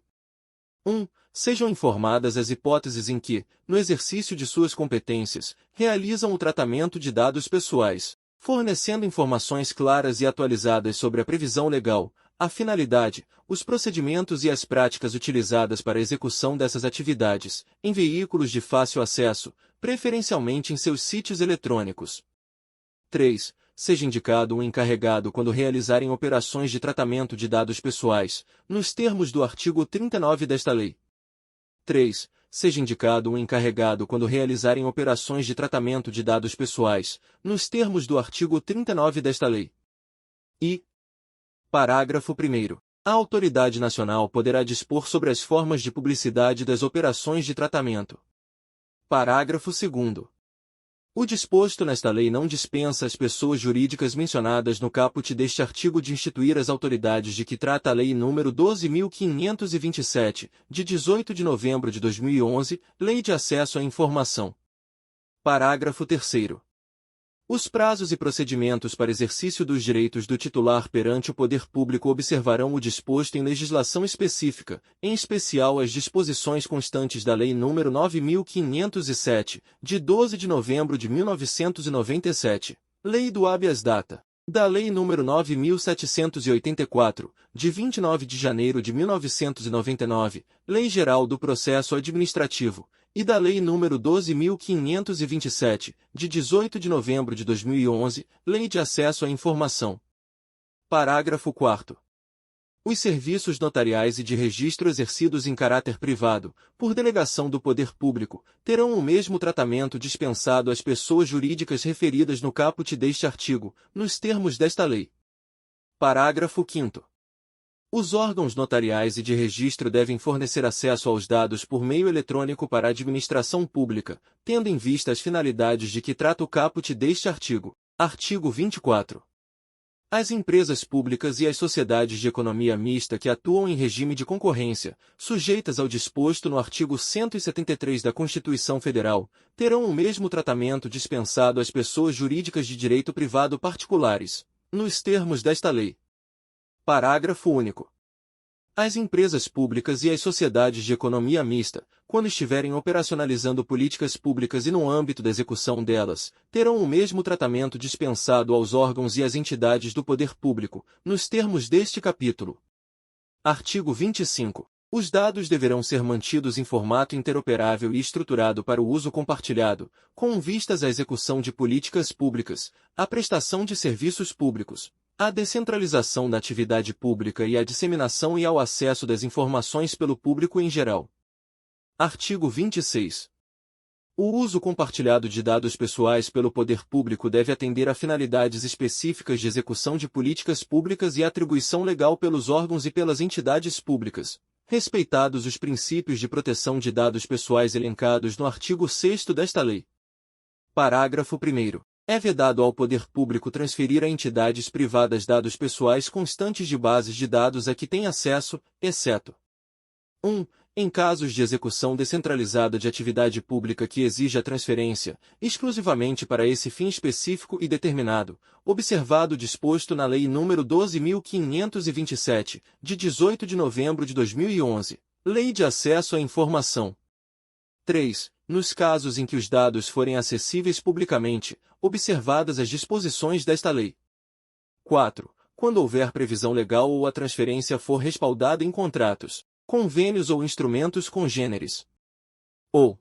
1. Sejam informadas as hipóteses em que, no exercício de suas competências, realizam o tratamento de dados pessoais, fornecendo informações claras e atualizadas sobre a previsão legal, a finalidade, os procedimentos e as práticas utilizadas para a execução dessas atividades, em veículos de fácil acesso, preferencialmente em seus sítios eletrônicos. 3. Seja indicado um encarregado quando realizarem operações de tratamento de dados pessoais, nos termos do artigo 39 desta lei. 3. Seja indicado um encarregado quando realizarem operações de tratamento de dados pessoais, nos termos do artigo 39 desta lei. E. Parágrafo 1º. A autoridade nacional poderá dispor sobre as formas de publicidade das operações de tratamento. Parágrafo 2º. O disposto nesta lei não dispensa às pessoas jurídicas mencionadas no caput deste artigo de instituir as autoridades de que trata a Lei nº 12.527, de 18 de novembro de 2011, Lei de Acesso à Informação. Parágrafo 3º. Os prazos e procedimentos para exercício dos direitos do titular perante o poder público observarão o disposto em legislação específica, em especial as disposições constantes da Lei nº 9.507, de 12 de novembro de 1997, Lei do Habeas Data, da Lei nº 9.784, de 29 de janeiro de 1999, Lei Geral do Processo Administrativo, e da Lei nº 12.527, de 18 de novembro de 2011, Lei de Acesso à Informação. Parágrafo 4º. Os serviços notariais e de registro exercidos em caráter privado, por delegação do poder público, terão o mesmo tratamento dispensado às pessoas jurídicas referidas no caput deste artigo, nos termos desta lei. Parágrafo 5º. Os órgãos notariais e de registro devem fornecer acesso aos dados por meio eletrônico para a administração pública, tendo em vista as finalidades de que trata o caput deste artigo. Artigo 24. As empresas públicas e as sociedades de economia mista que atuam em regime de concorrência, sujeitas ao disposto no artigo 173 da Constituição Federal, terão o mesmo tratamento dispensado às pessoas jurídicas de direito privado particulares, nos termos desta lei. Parágrafo único. As empresas públicas e as sociedades de economia mista, quando estiverem operacionalizando políticas públicas e no âmbito da execução delas, terão o mesmo tratamento dispensado aos órgãos e às entidades do poder público, nos termos deste capítulo. Artigo 25. Os dados deverão ser mantidos em formato interoperável e estruturado para o uso compartilhado, com vistas à execução de políticas públicas, à prestação de serviços públicos, à descentralização da atividade pública e à disseminação e ao acesso das informações pelo público em geral. Artigo 26. O uso compartilhado de dados pessoais pelo poder público deve atender a finalidades específicas de execução de políticas públicas e atribuição legal pelos órgãos e pelas entidades públicas, respeitados os princípios de proteção de dados pessoais elencados no artigo 6º desta lei. Parágrafo 1º. É vedado ao poder público transferir a entidades privadas dados pessoais constantes de bases de dados a que tem acesso, exceto 1. Em casos de execução descentralizada de atividade pública que exija a transferência, exclusivamente para esse fim específico e determinado, observado o disposto na Lei nº 12.527, de 18 de novembro de 2011, Lei de Acesso à Informação. 3. Nos casos em que os dados forem acessíveis publicamente, observadas as disposições desta lei. 4. Quando houver previsão legal ou a transferência for respaldada em contratos, convênios ou instrumentos congêneres. Ou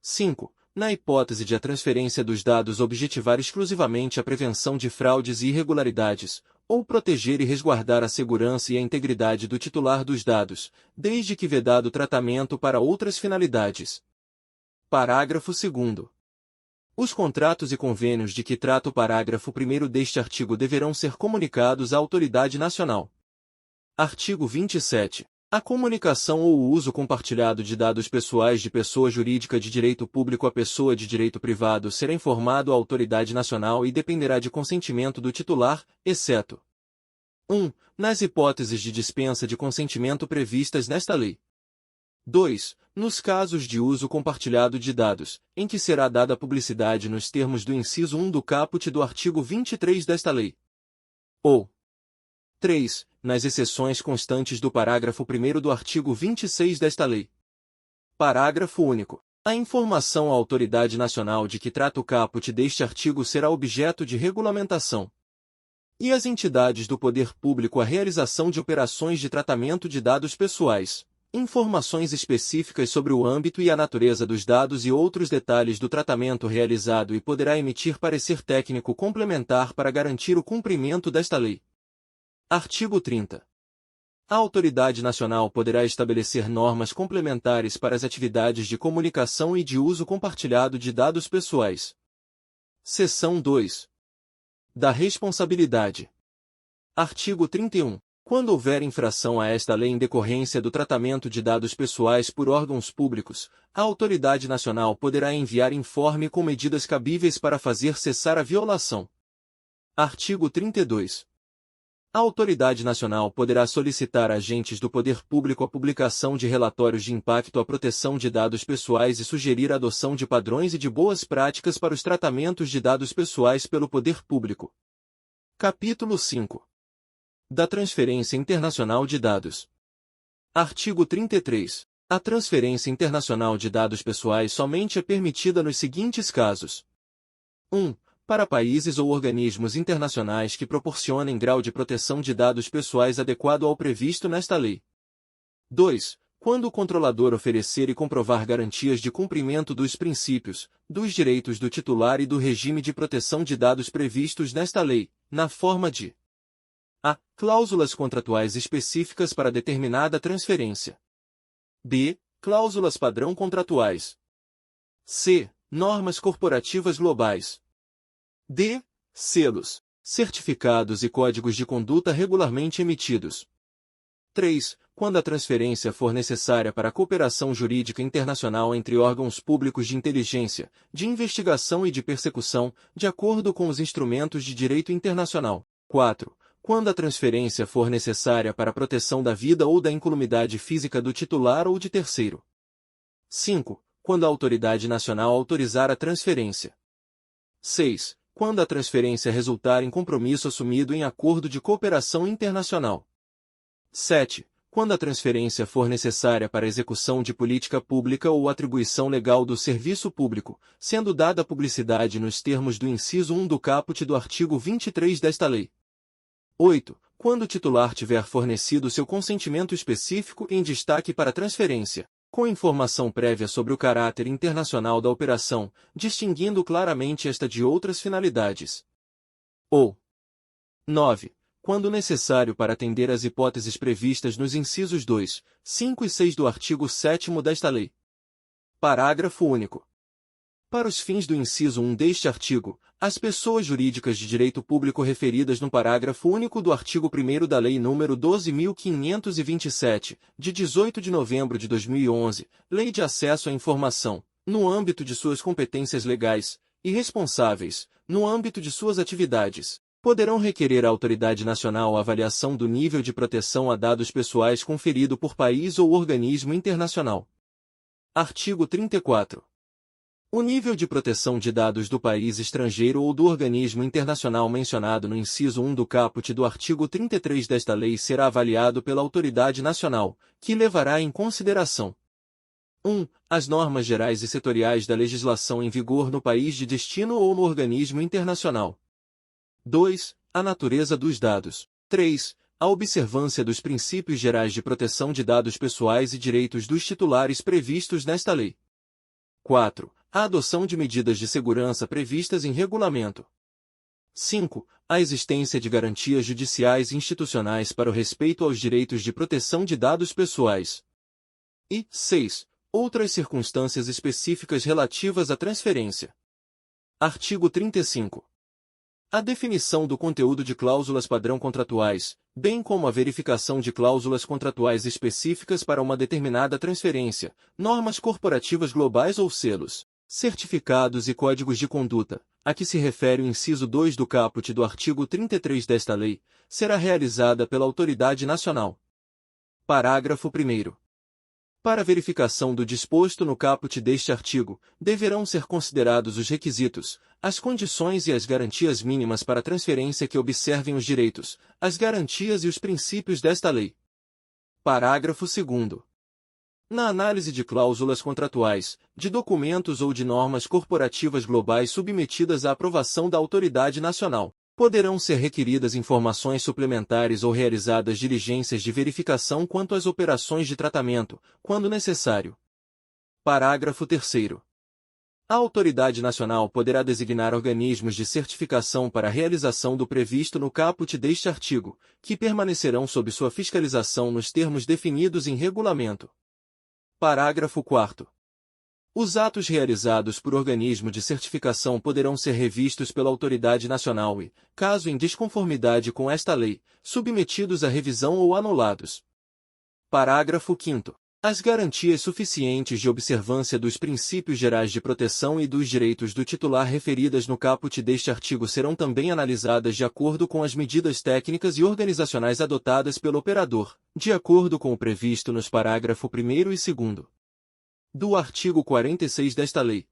5. na hipótese de a transferência dos dados objetivar exclusivamente a prevenção de fraudes e irregularidades, ou proteger e resguardar a segurança e a integridade do titular dos dados, desde que vedado tratamento para outras finalidades. Parágrafo 2º. Os contratos e convênios de que trata o parágrafo 1º deste artigo deverão ser comunicados à autoridade nacional. Artigo 27. A comunicação ou o uso compartilhado de dados pessoais de pessoa jurídica de direito público a pessoa de direito privado será informado à autoridade nacional e dependerá de consentimento do titular, exceto 1. Nas hipóteses de dispensa de consentimento previstas nesta lei. 2. Nos casos de uso compartilhado de dados, em que será dada publicidade nos termos do inciso 1 do caput do artigo 23 desta lei. Ou 3. Nas exceções constantes do parágrafo 1º do artigo 26 desta lei. Parágrafo único. A informação à autoridade nacional de que trata o caput deste artigo será objeto de regulamentação. E as entidades do poder público a realização de operações de tratamento de dados pessoais, informações específicas sobre o âmbito e a natureza dos dados e outros detalhes do tratamento realizado e poderá emitir parecer técnico complementar para garantir o cumprimento desta lei. Artigo 30. A autoridade nacional poderá estabelecer normas complementares para as atividades de comunicação e de uso compartilhado de dados pessoais. Seção 2. Da responsabilidade. Artigo 31. Quando houver infração a esta lei em decorrência do tratamento de dados pessoais por órgãos públicos, a autoridade nacional poderá enviar informe com medidas cabíveis para fazer cessar a violação. Artigo 32. A autoridade nacional poderá solicitar a agentes do poder público a publicação de relatórios de impacto à proteção de dados pessoais e sugerir a adoção de padrões e de boas práticas para os tratamentos de dados pessoais pelo poder público. Capítulo 5. Da transferência internacional de dados. Artigo 33. A transferência internacional de dados pessoais somente é permitida nos seguintes casos. 1. Para países ou organismos internacionais que proporcionem grau de proteção de dados pessoais adequado ao previsto nesta lei. 2. Quando o controlador oferecer e comprovar garantias de cumprimento dos princípios, dos direitos do titular e do regime de proteção de dados previstos nesta lei, na forma de a. Cláusulas contratuais específicas para determinada transferência. b. Cláusulas padrão contratuais. c. Normas corporativas globais. d. Selos, certificados e códigos de conduta regularmente emitidos. 3. Quando a transferência for necessária para a cooperação jurídica internacional entre órgãos públicos de inteligência, de investigação e de persecução, de acordo com os instrumentos de direito internacional. 4. Quando a transferência for necessária para a proteção da vida ou da incolumidade física do titular ou de terceiro. 5. Quando a autoridade nacional autorizar a transferência. 6. Quando a transferência resultar em compromisso assumido em acordo de cooperação internacional. 7. Quando a transferência for necessária para a execução de política pública ou atribuição legal do serviço público, sendo dada publicidade nos termos do inciso 1 do caput do artigo 23 desta lei. 8. Quando o titular tiver fornecido seu consentimento específico em destaque para a transferência, com informação prévia sobre o caráter internacional da operação, distinguindo claramente esta de outras finalidades. Ou 9. Quando necessário para atender às hipóteses previstas nos incisos 2, 5 e 6 do artigo 7º desta lei. Parágrafo único. Para os fins do inciso 1 deste artigo, as pessoas jurídicas de direito público referidas no parágrafo único do artigo 1º da Lei nº 12.527, de 18 de novembro de 2011, Lei de Acesso à Informação, no âmbito de suas competências legais, e responsáveis, no âmbito de suas atividades, poderão requerer à autoridade nacional a avaliação do nível de proteção a dados pessoais conferido por país ou organismo internacional. Artigo 34. O nível de proteção de dados do país estrangeiro ou do organismo internacional mencionado no inciso 1 do caput do artigo 33 desta lei será avaliado pela autoridade nacional, que levará em consideração 1. As normas gerais e setoriais da legislação em vigor no país de destino ou no organismo internacional. 2. A natureza dos dados. 3. A observância dos princípios gerais de proteção de dados pessoais e direitos dos titulares previstos nesta lei. 4. a adoção de medidas de segurança previstas em regulamento. 5. A existência de garantias judiciais e institucionais para o respeito aos direitos de proteção de dados pessoais. E 6. Outras circunstâncias específicas relativas à transferência. Artigo 35. A definição do conteúdo de cláusulas padrão contratuais, bem como a verificação de cláusulas contratuais específicas para uma determinada transferência, normas corporativas globais ou selos, certificados e códigos de conduta, a que se refere o inciso 2 do caput do artigo 33 desta lei, será realizada pela autoridade nacional. Parágrafo 1º. Para verificação do disposto no caput deste artigo, deverão ser considerados os requisitos, as condições e as garantias mínimas para transferência que observem os direitos, as garantias e os princípios desta lei. Parágrafo 2º. Na análise de cláusulas contratuais, de documentos ou de normas corporativas globais submetidas à aprovação da autoridade nacional, poderão ser requeridas informações suplementares ou realizadas diligências de verificação quanto às operações de tratamento, quando necessário. Parágrafo 3º. A autoridade nacional poderá designar organismos de certificação para a realização do previsto no caput deste artigo, que permanecerão sob sua fiscalização nos termos definidos em regulamento. Parágrafo 4º. Os atos realizados por organismo de certificação poderão ser revistos pela autoridade nacional e, caso em desconformidade com esta lei, submetidos à revisão ou anulados. Parágrafo 5º. As garantias suficientes de observância dos princípios gerais de proteção e dos direitos do titular referidas no caput deste artigo serão também analisadas de acordo com as medidas técnicas e organizacionais adotadas pelo operador, de acordo com o previsto nos parágrafo 1º e 2º do artigo 46 desta lei.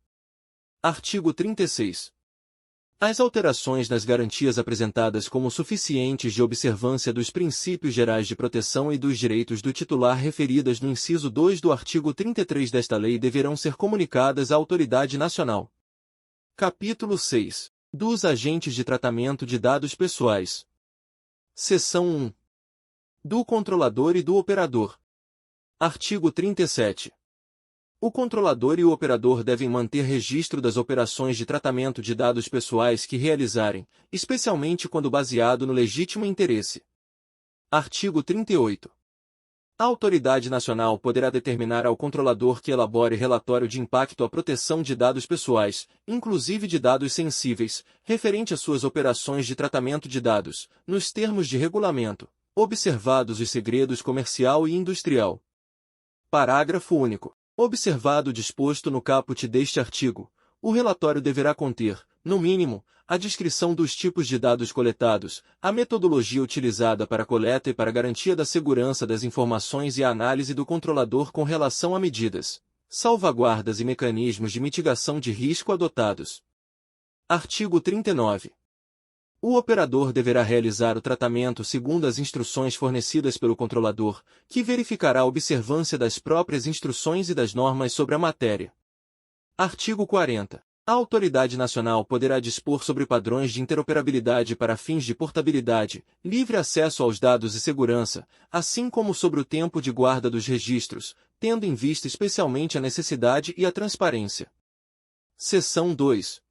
Artigo 36. As alterações nas garantias apresentadas como suficientes de observância dos princípios gerais de proteção e dos direitos do titular referidas no inciso 2 do artigo 33 desta lei deverão ser comunicadas à autoridade nacional. Capítulo 6. Dos agentes de tratamento de dados pessoais. Seção 1. Do controlador e do operador. Artigo 37. O controlador e o operador devem manter registro das operações de tratamento de dados pessoais que realizarem, especialmente quando baseado no legítimo interesse. Artigo 38. A autoridade nacional poderá determinar ao controlador que elabore relatório de impacto à proteção de dados pessoais, inclusive de dados sensíveis, referente às suas operações de tratamento de dados, nos termos de regulamento, observados os segredos comercial e industrial. Parágrafo único. Observado o disposto no caput deste artigo, o relatório deverá conter, no mínimo, a descrição dos tipos de dados coletados, a metodologia utilizada para a coleta e para a garantia da segurança das informações e a análise do controlador com relação a medidas, salvaguardas e mecanismos de mitigação de risco adotados. Artigo 39. O operador deverá realizar o tratamento segundo as instruções fornecidas pelo controlador, que verificará a observância das próprias instruções e das normas sobre a matéria. Artigo 40. A autoridade nacional poderá dispor sobre padrões de interoperabilidade para fins de portabilidade, livre acesso aos dados e segurança, assim como sobre o tempo de guarda dos registros, tendo em vista especialmente a necessidade e a transparência. Seção 2.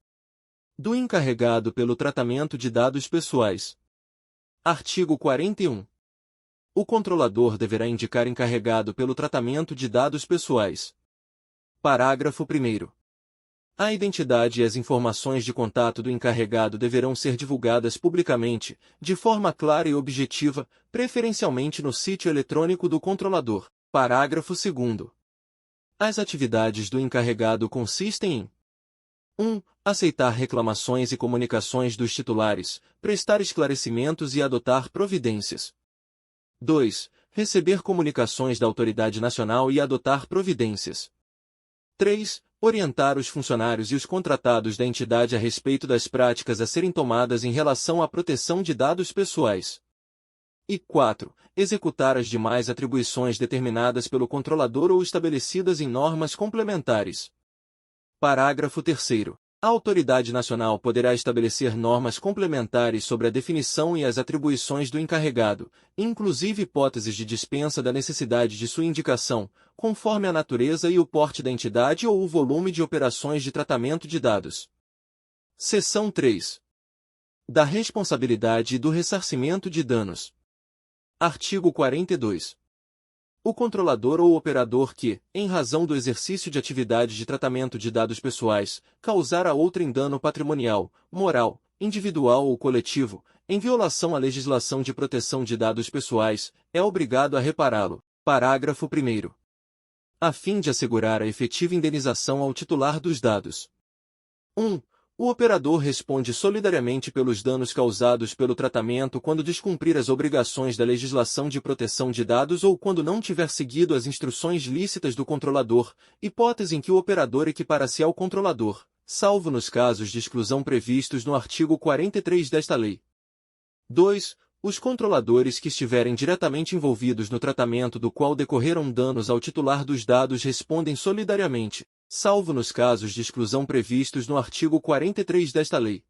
Do encarregado pelo tratamento de dados pessoais. Artigo 41. O controlador deverá indicar encarregado pelo tratamento de dados pessoais. Parágrafo 1º. A identidade e as informações de contato do encarregado deverão ser divulgadas publicamente, de forma clara e objetiva, preferencialmente no sítio eletrônico do controlador. Parágrafo 2º. As atividades do encarregado consistem em 1. Aceitar reclamações e comunicações dos titulares, prestar esclarecimentos e adotar providências. 2. Receber comunicações da autoridade nacional e adotar providências. 3. Orientar os funcionários e os contratados da entidade a respeito das práticas a serem tomadas em relação à proteção de dados pessoais. E 4. Executar as demais atribuições determinadas pelo controlador ou estabelecidas em normas complementares. Parágrafo 3º. A autoridade nacional poderá estabelecer normas complementares sobre a definição e as atribuições do encarregado, inclusive hipóteses de dispensa da necessidade de sua indicação, conforme a natureza e o porte da entidade ou o volume de operações de tratamento de dados. Seção 3. Da responsabilidade e do ressarcimento de danos. Artigo 42. O controlador ou operador que, em razão do exercício de atividade de tratamento de dados pessoais, causar a outrem dano patrimonial, moral, individual ou coletivo, em violação à legislação de proteção de dados pessoais, é obrigado a repará-lo. Parágrafo 1º. A fim de assegurar a efetiva indenização ao titular dos dados. 1. O operador responde solidariamente pelos danos causados pelo tratamento quando descumprir as obrigações da legislação de proteção de dados ou quando não tiver seguido as instruções lícitas do controlador, hipótese em que o operador equipara-se ao controlador, salvo nos casos de exclusão previstos no artigo 43 desta lei. 2. Os controladores que estiverem diretamente envolvidos no tratamento do qual decorreram danos ao titular dos dados respondem solidariamente, salvo nos casos de exclusão previstos no artigo 43 desta lei.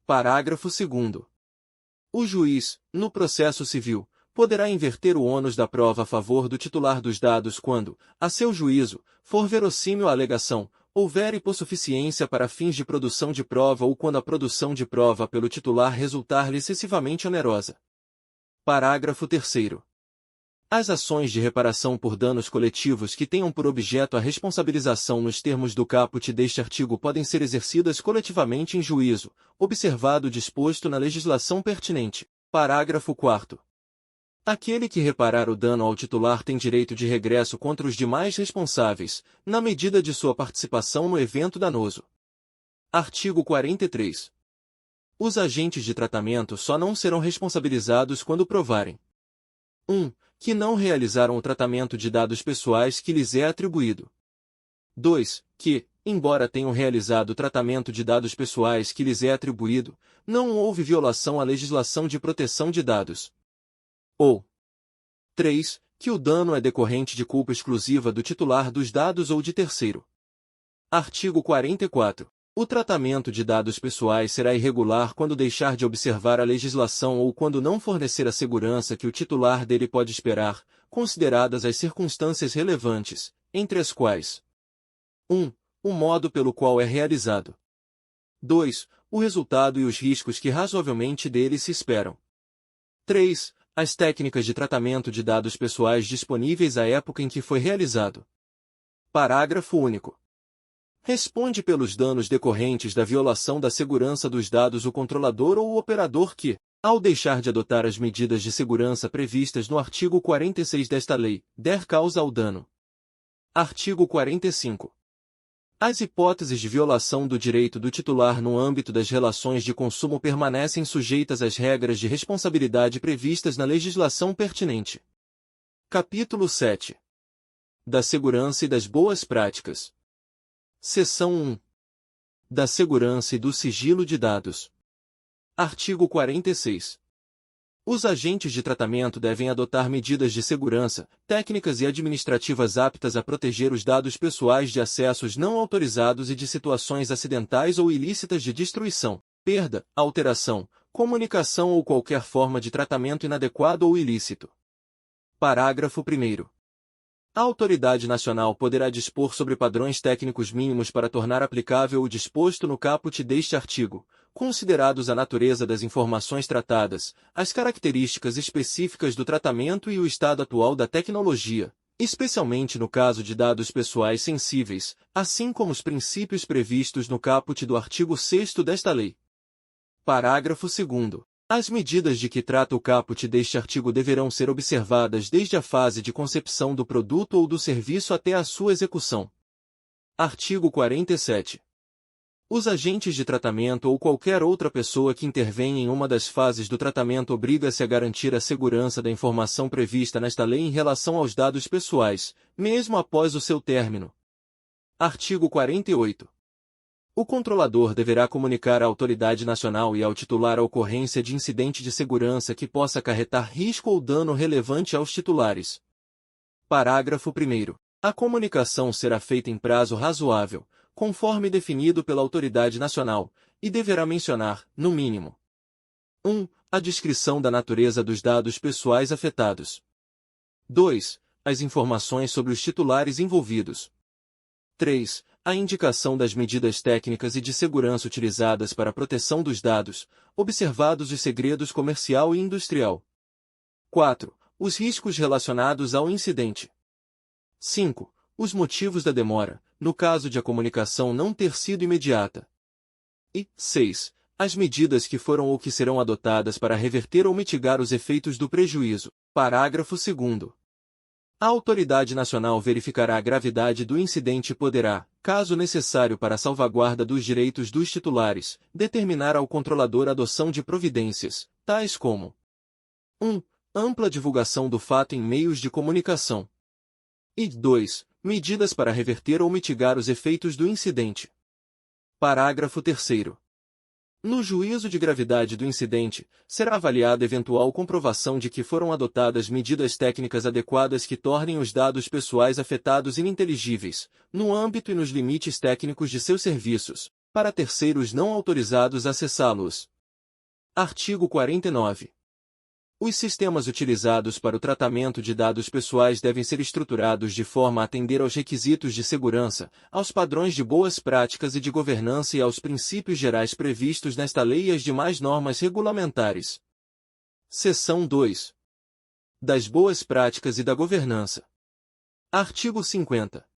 Parágrafo 2º. O juiz, no processo civil, poderá inverter o ônus da prova a favor do titular dos dados quando, a seu juízo, for verossímil a alegação, houver hipossuficiência para fins de produção de prova ou quando a produção de prova pelo titular resultar-lhe excessivamente onerosa. Parágrafo 3º. As ações de reparação por danos coletivos que tenham por objeto a responsabilização nos termos do caput deste artigo podem ser exercidas coletivamente em juízo, observado o disposto na legislação pertinente. Parágrafo 4º. Aquele que reparar o dano ao titular tem direito de regresso contra os demais responsáveis, na medida de sua participação no evento danoso. Artigo 43. Os agentes de tratamento só não serão responsabilizados quando provarem: 1. Que não realizaram o tratamento de dados pessoais que lhes é atribuído. 2. Que, embora tenham realizado o tratamento de dados pessoais que lhes é atribuído, não houve violação à legislação de proteção de dados. Ou 3. Que o dano é decorrente de culpa exclusiva do titular dos dados ou de terceiro. Artigo 44. O tratamento de dados pessoais será irregular quando deixar de observar a legislação ou quando não fornecer a segurança que o titular dele pode esperar, consideradas as circunstâncias relevantes, entre as quais: 1. O modo pelo qual é realizado. 2. O resultado e os riscos que razoavelmente dele se esperam. 3. As técnicas de tratamento de dados pessoais disponíveis à época em que foi realizado. Parágrafo único. Responde pelos danos decorrentes da violação da segurança dos dados o controlador ou o operador que, ao deixar de adotar as medidas de segurança previstas no artigo 46 desta lei, der causa ao dano. Artigo 45. As hipóteses de violação do direito do titular no âmbito das relações de consumo permanecem sujeitas às regras de responsabilidade previstas na legislação pertinente. Capítulo 7. Da segurança e das boas práticas. Seção 1. Da segurança e do sigilo de dados. Artigo 46. Os agentes de tratamento devem adotar medidas de segurança, técnicas e administrativas aptas a proteger os dados pessoais de acessos não autorizados e de situações acidentais ou ilícitas de destruição, perda, alteração, comunicação ou qualquer forma de tratamento inadequado ou ilícito. Parágrafo 1º. A autoridade nacional poderá dispor sobre padrões técnicos mínimos para tornar aplicável o disposto no caput deste artigo, considerados a natureza das informações tratadas, as características específicas do tratamento e o estado atual da tecnologia, especialmente no caso de dados pessoais sensíveis, assim como os princípios previstos no caput do artigo 6º desta lei. Parágrafo 2º. As medidas de que trata o caput deste artigo deverão ser observadas desde a fase de concepção do produto ou do serviço até a sua execução. Artigo 47. Os agentes de tratamento ou qualquer outra pessoa que intervenha em uma das fases do tratamento obriga-se a garantir a segurança da informação prevista nesta lei em relação aos dados pessoais, mesmo após o seu término. Artigo 48. O controlador deverá comunicar à autoridade nacional e ao titular a ocorrência de incidente de segurança que possa acarretar risco ou dano relevante aos titulares. Parágrafo 1º. A comunicação será feita em prazo razoável, conforme definido pela autoridade nacional, e deverá mencionar, no mínimo: 1. A descrição da natureza dos dados pessoais afetados. 2. As informações sobre os titulares envolvidos. 3. A indicação das medidas técnicas e de segurança utilizadas para a proteção dos dados, observados os segredos comercial e industrial. 4. Os riscos relacionados ao incidente. 5. Os motivos da demora, no caso de a comunicação não ter sido imediata. E 6. As medidas que foram ou que serão adotadas para reverter ou mitigar os efeitos do prejuízo. Parágrafo 2º. A autoridade nacional verificará a gravidade do incidente e poderá, caso necessário para a salvaguarda dos direitos dos titulares, determinar ao controlador a adoção de providências, tais como: 1. Ampla divulgação do fato em meios de comunicação. E 2. Medidas para reverter ou mitigar os efeitos do incidente. Parágrafo 3º. No juízo de gravidade do incidente, será avaliada eventual comprovação de que foram adotadas medidas técnicas adequadas que tornem os dados pessoais afetados ininteligíveis, no âmbito e nos limites técnicos de seus serviços, para terceiros não autorizados a acessá-los. Artigo 49. Os sistemas utilizados para o tratamento de dados pessoais devem ser estruturados de forma a atender aos requisitos de segurança, aos padrões de boas práticas e de governança e aos princípios gerais previstos nesta lei e as demais normas regulamentares. Seção 2. Das boas práticas e da governança. Artigo 50.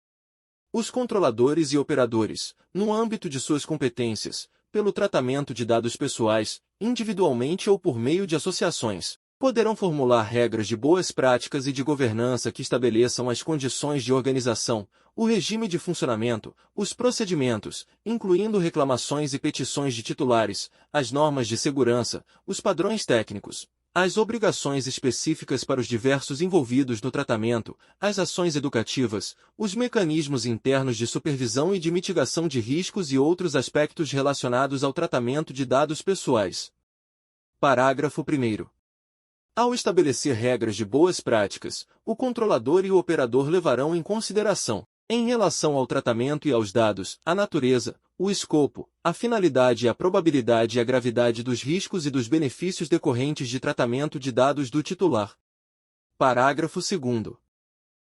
Os controladores e operadores, no âmbito de suas competências, pelo tratamento de dados pessoais, individualmente ou por meio de associações, poderão formular regras de boas práticas e de governança que estabeleçam as condições de organização, o regime de funcionamento, os procedimentos, incluindo reclamações e petições de titulares, as normas de segurança, os padrões técnicos, as obrigações específicas para os diversos envolvidos no tratamento, as ações educativas, os mecanismos internos de supervisão e de mitigação de riscos e outros aspectos relacionados ao tratamento de dados pessoais. Parágrafo 1º. Ao estabelecer regras de boas práticas, o controlador e o operador levarão em consideração, em relação ao tratamento e aos dados, a natureza, o escopo, a finalidade e a probabilidade e a gravidade dos riscos e dos benefícios decorrentes de tratamento de dados do titular. Parágrafo 2º.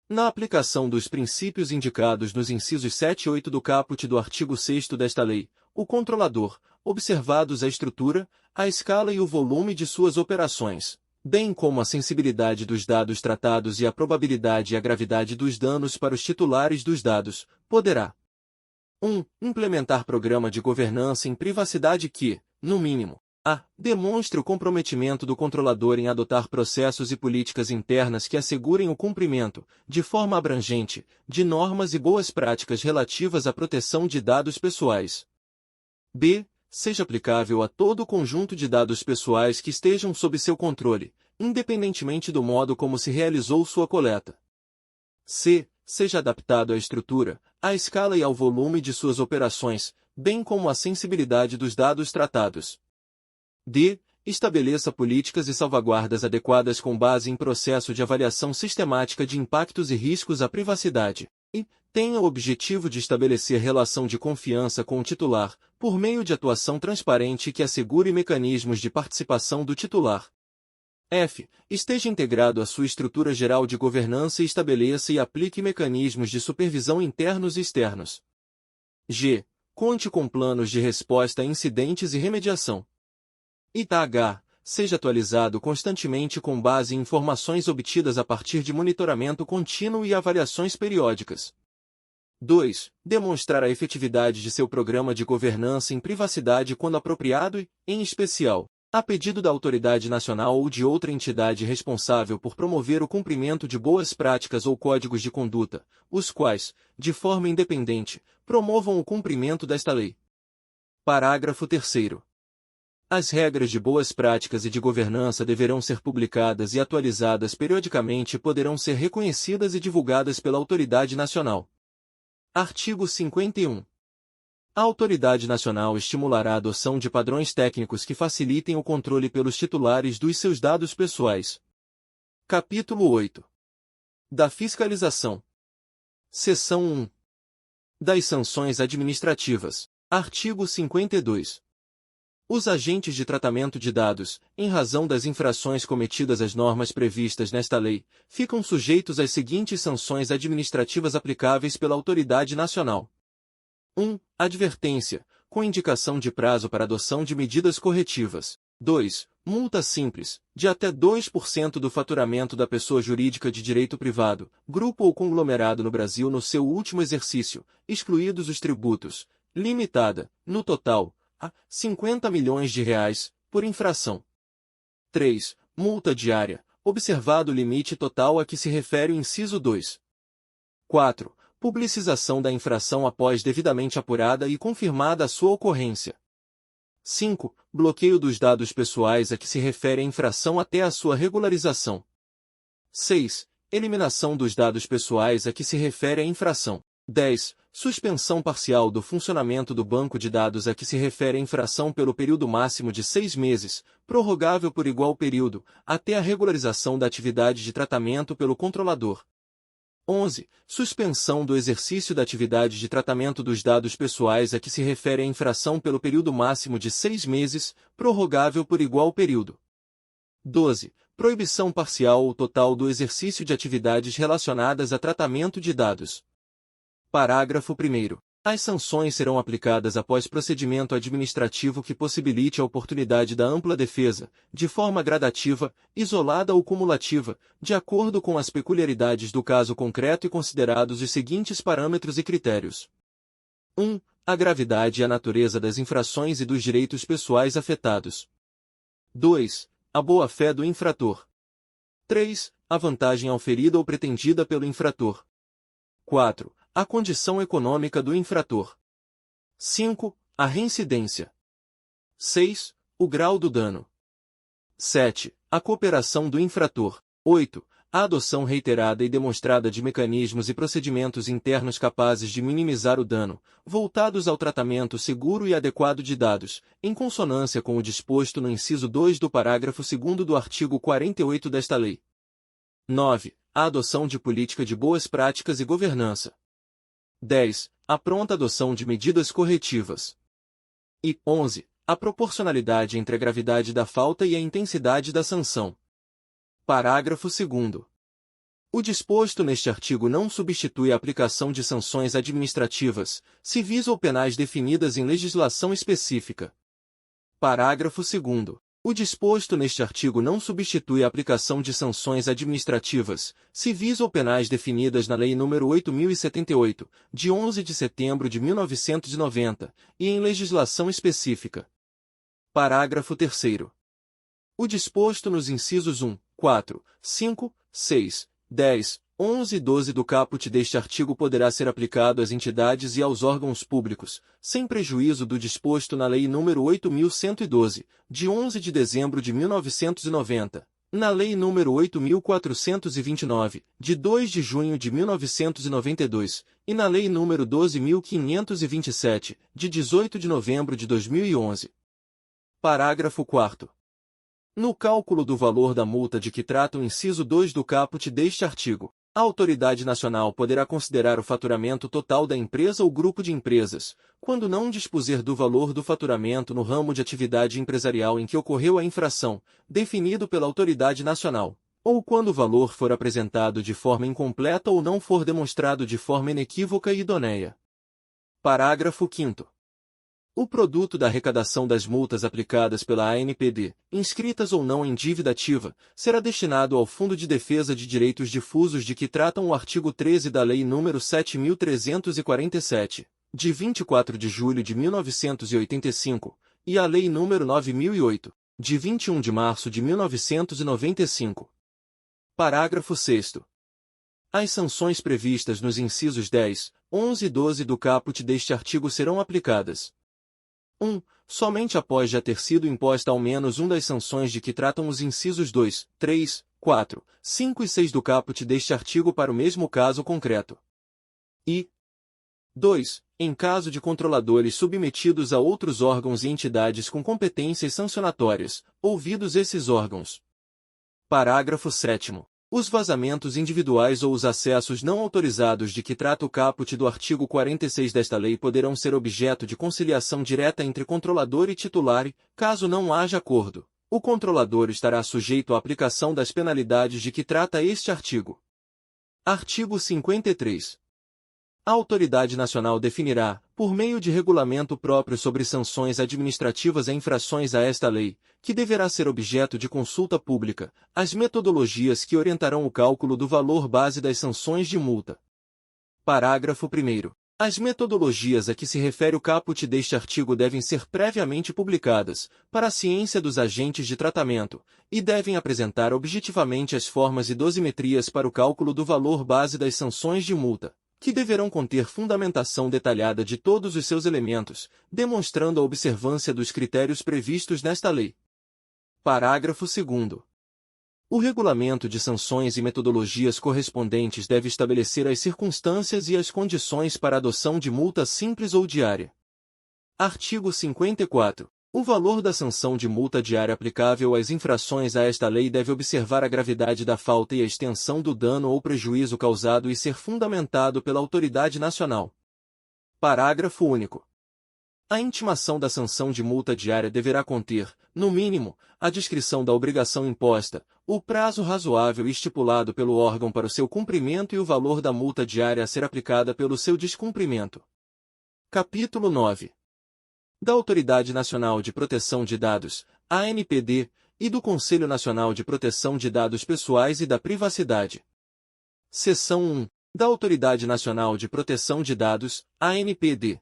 Na aplicação dos princípios indicados nos incisos 7 e 8 do caput do artigo 6º desta lei, o controlador, observados a estrutura, a escala e o volume de suas operações, bem como a sensibilidade dos dados tratados e a probabilidade e a gravidade dos danos para os titulares dos dados, poderá: 1. Implementar programa de governança em privacidade que, no mínimo, a. Demonstre o comprometimento do controlador em adotar processos e políticas internas que assegurem o cumprimento, de forma abrangente, de normas e boas práticas relativas à proteção de dados pessoais. B. Seja aplicável a todo o conjunto de dados pessoais que estejam sob seu controle, independentemente do modo como se realizou sua coleta. C. Seja adaptado à estrutura, à escala e ao volume de suas operações, bem como à sensibilidade dos dados tratados. D. Estabeleça políticas e salvaguardas adequadas com base em processo de avaliação sistemática de impactos e riscos à privacidade. E tenha o objetivo de estabelecer relação de confiança com o titular, por meio de atuação transparente que assegure mecanismos de participação do titular. F. Esteja integrado à sua estrutura geral de governança e estabeleça e aplique mecanismos de supervisão internos e externos. G. Conte com planos de resposta a incidentes e remediação. H. Seja atualizado constantemente com base em informações obtidas a partir de monitoramento contínuo e avaliações periódicas. 2. Demonstrar a efetividade de seu programa de governança em privacidade quando apropriado e, em especial, a pedido da autoridade nacional ou de outra entidade responsável por promover o cumprimento de boas práticas ou códigos de conduta, os quais, de forma independente, promovam o cumprimento desta lei. Parágrafo 3º. As regras de boas práticas e de governança deverão ser publicadas e atualizadas periodicamente e poderão ser reconhecidas e divulgadas pela autoridade nacional. Artigo 51. A autoridade nacional estimulará a adoção de padrões técnicos que facilitem o controle pelos titulares dos seus dados pessoais. Capítulo 8. Da fiscalização. Seção 1. Das sanções administrativas. Artigo 52. Os agentes de tratamento de dados, em razão das infrações cometidas às normas previstas nesta lei, ficam sujeitos às seguintes sanções administrativas aplicáveis pela autoridade nacional. 1. Advertência, com indicação de prazo para adoção de medidas corretivas. 2. Multa simples, de até 2% do faturamento da pessoa jurídica de direito privado, grupo ou conglomerado no Brasil no seu último exercício, excluídos os tributos, limitada, no total, a R$ 50 milhões, por infração. 3. Multa diária, observado o limite total a que se refere o inciso 2. 4. Publicização da infração após devidamente apurada e confirmada a sua ocorrência. 5. Bloqueio dos dados pessoais a que se refere a infração até a sua regularização. 6. Eliminação dos dados pessoais a que se refere a infração. 10. Suspensão parcial do funcionamento do banco de dados a que se refere a infração pelo período máximo de 6 meses, prorrogável por igual período, até a regularização da atividade de tratamento pelo controlador. 11. Suspensão do exercício da atividade de tratamento dos dados pessoais a que se refere a infração pelo período máximo de 6 meses, prorrogável por igual período. 12. Proibição parcial ou total do exercício de atividades relacionadas a tratamento de dados. Parágrafo 1º. As sanções serão aplicadas após procedimento administrativo que possibilite a oportunidade da ampla defesa, de forma gradativa, isolada ou cumulativa, de acordo com as peculiaridades do caso concreto e considerados os seguintes parâmetros e critérios. 1. A gravidade e a natureza das infrações e dos direitos pessoais afetados. 2. A boa-fé do infrator. 3. A vantagem auferida ou pretendida pelo infrator. 4. A condição econômica do infrator. 5. A reincidência. 6. O grau do dano. 7. A cooperação do infrator. 8. A adoção reiterada e demonstrada de mecanismos e procedimentos internos capazes de minimizar o dano, voltados ao tratamento seguro e adequado de dados, em consonância com o disposto no inciso 2 do parágrafo 2º do artigo 48 desta lei. 9. A adoção de política de boas práticas e governança. 10. A pronta adoção de medidas corretivas. E 11. A proporcionalidade entre a gravidade da falta e a intensidade da sanção. Parágrafo 2º. O disposto neste artigo não substitui a aplicação de sanções administrativas, civis ou penais definidas em legislação específica. Parágrafo 2º. O disposto neste artigo não substitui a aplicação de sanções administrativas, civis ou penais definidas na Lei nº 8.078, de 11 de setembro de 1990, e em legislação específica. Parágrafo 3º. O disposto nos incisos 1, 4, 5, 6, 10, 11 e 12 do caput deste artigo poderá ser aplicado às entidades e aos órgãos públicos, sem prejuízo do disposto na Lei nº 8.112, de 11 de dezembro de 1990, na Lei nº 8.429, de 2 de junho de 1992, e na Lei nº 12.527, de 18 de novembro de 2011. Parágrafo 4º. No cálculo do valor da multa de que trata o inciso 2 do caput deste artigo, a autoridade nacional poderá considerar o faturamento total da empresa ou grupo de empresas, quando não dispuser do valor do faturamento no ramo de atividade empresarial em que ocorreu a infração, definido pela autoridade nacional, ou quando o valor for apresentado de forma incompleta ou não for demonstrado de forma inequívoca e idoneia. Parágrafo 5º. O produto da arrecadação das multas aplicadas pela ANPD, inscritas ou não em dívida ativa, será destinado ao Fundo de Defesa de Direitos Difusos de que tratam o artigo 13 da Lei nº 7.347, de 24 de julho de 1985, e a Lei nº 9.008, de 21 de março de 1995. Parágrafo 6º. As sanções previstas nos incisos 10, 11 e 12 do caput deste artigo serão aplicadas. 1. Somente após já ter sido imposta ao menos uma das sanções de que tratam os incisos 2, 3, 4, 5 e 6 do caput deste artigo para o mesmo caso concreto. E 2. Em caso de controladores submetidos a outros órgãos e entidades com competências sancionatórias, ouvidos esses órgãos. Parágrafo 7º. Os vazamentos individuais ou os acessos não autorizados de que trata o caput do artigo 46 desta lei poderão ser objeto de conciliação direta entre controlador e titular e, caso não haja acordo, o controlador estará sujeito à aplicação das penalidades de que trata este artigo. Artigo 53. A Autoridade Nacional definirá, por meio de regulamento próprio sobre sanções administrativas e infrações a esta lei, que deverá ser objeto de consulta pública, as metodologias que orientarão o cálculo do valor base das sanções de multa. Parágrafo 1º. As metodologias a que se refere o caput deste artigo devem ser previamente publicadas, para a ciência dos agentes de tratamento, e devem apresentar objetivamente as formas e dosimetrias para o cálculo do valor base das sanções de multa, que deverão conter fundamentação detalhada de todos os seus elementos, demonstrando a observância dos critérios previstos nesta lei. Parágrafo 2º. O regulamento de sanções e metodologias correspondentes deve estabelecer as circunstâncias e as condições para a adoção de multa simples ou diária. Artigo 54. O valor da sanção de multa diária aplicável às infrações a esta lei deve observar a gravidade da falta e a extensão do dano ou prejuízo causado e ser fundamentado pela autoridade nacional. Parágrafo único. A intimação da sanção de multa diária deverá conter, no mínimo, a descrição da obrigação imposta, o prazo razoável estipulado pelo órgão para o seu cumprimento e o valor da multa diária a ser aplicada pelo seu descumprimento. Capítulo 9. Da Autoridade Nacional de Proteção de Dados, ANPD, e do Conselho Nacional de Proteção de Dados Pessoais e da Privacidade. Seção 1. Da Autoridade Nacional de Proteção de Dados, ANPD.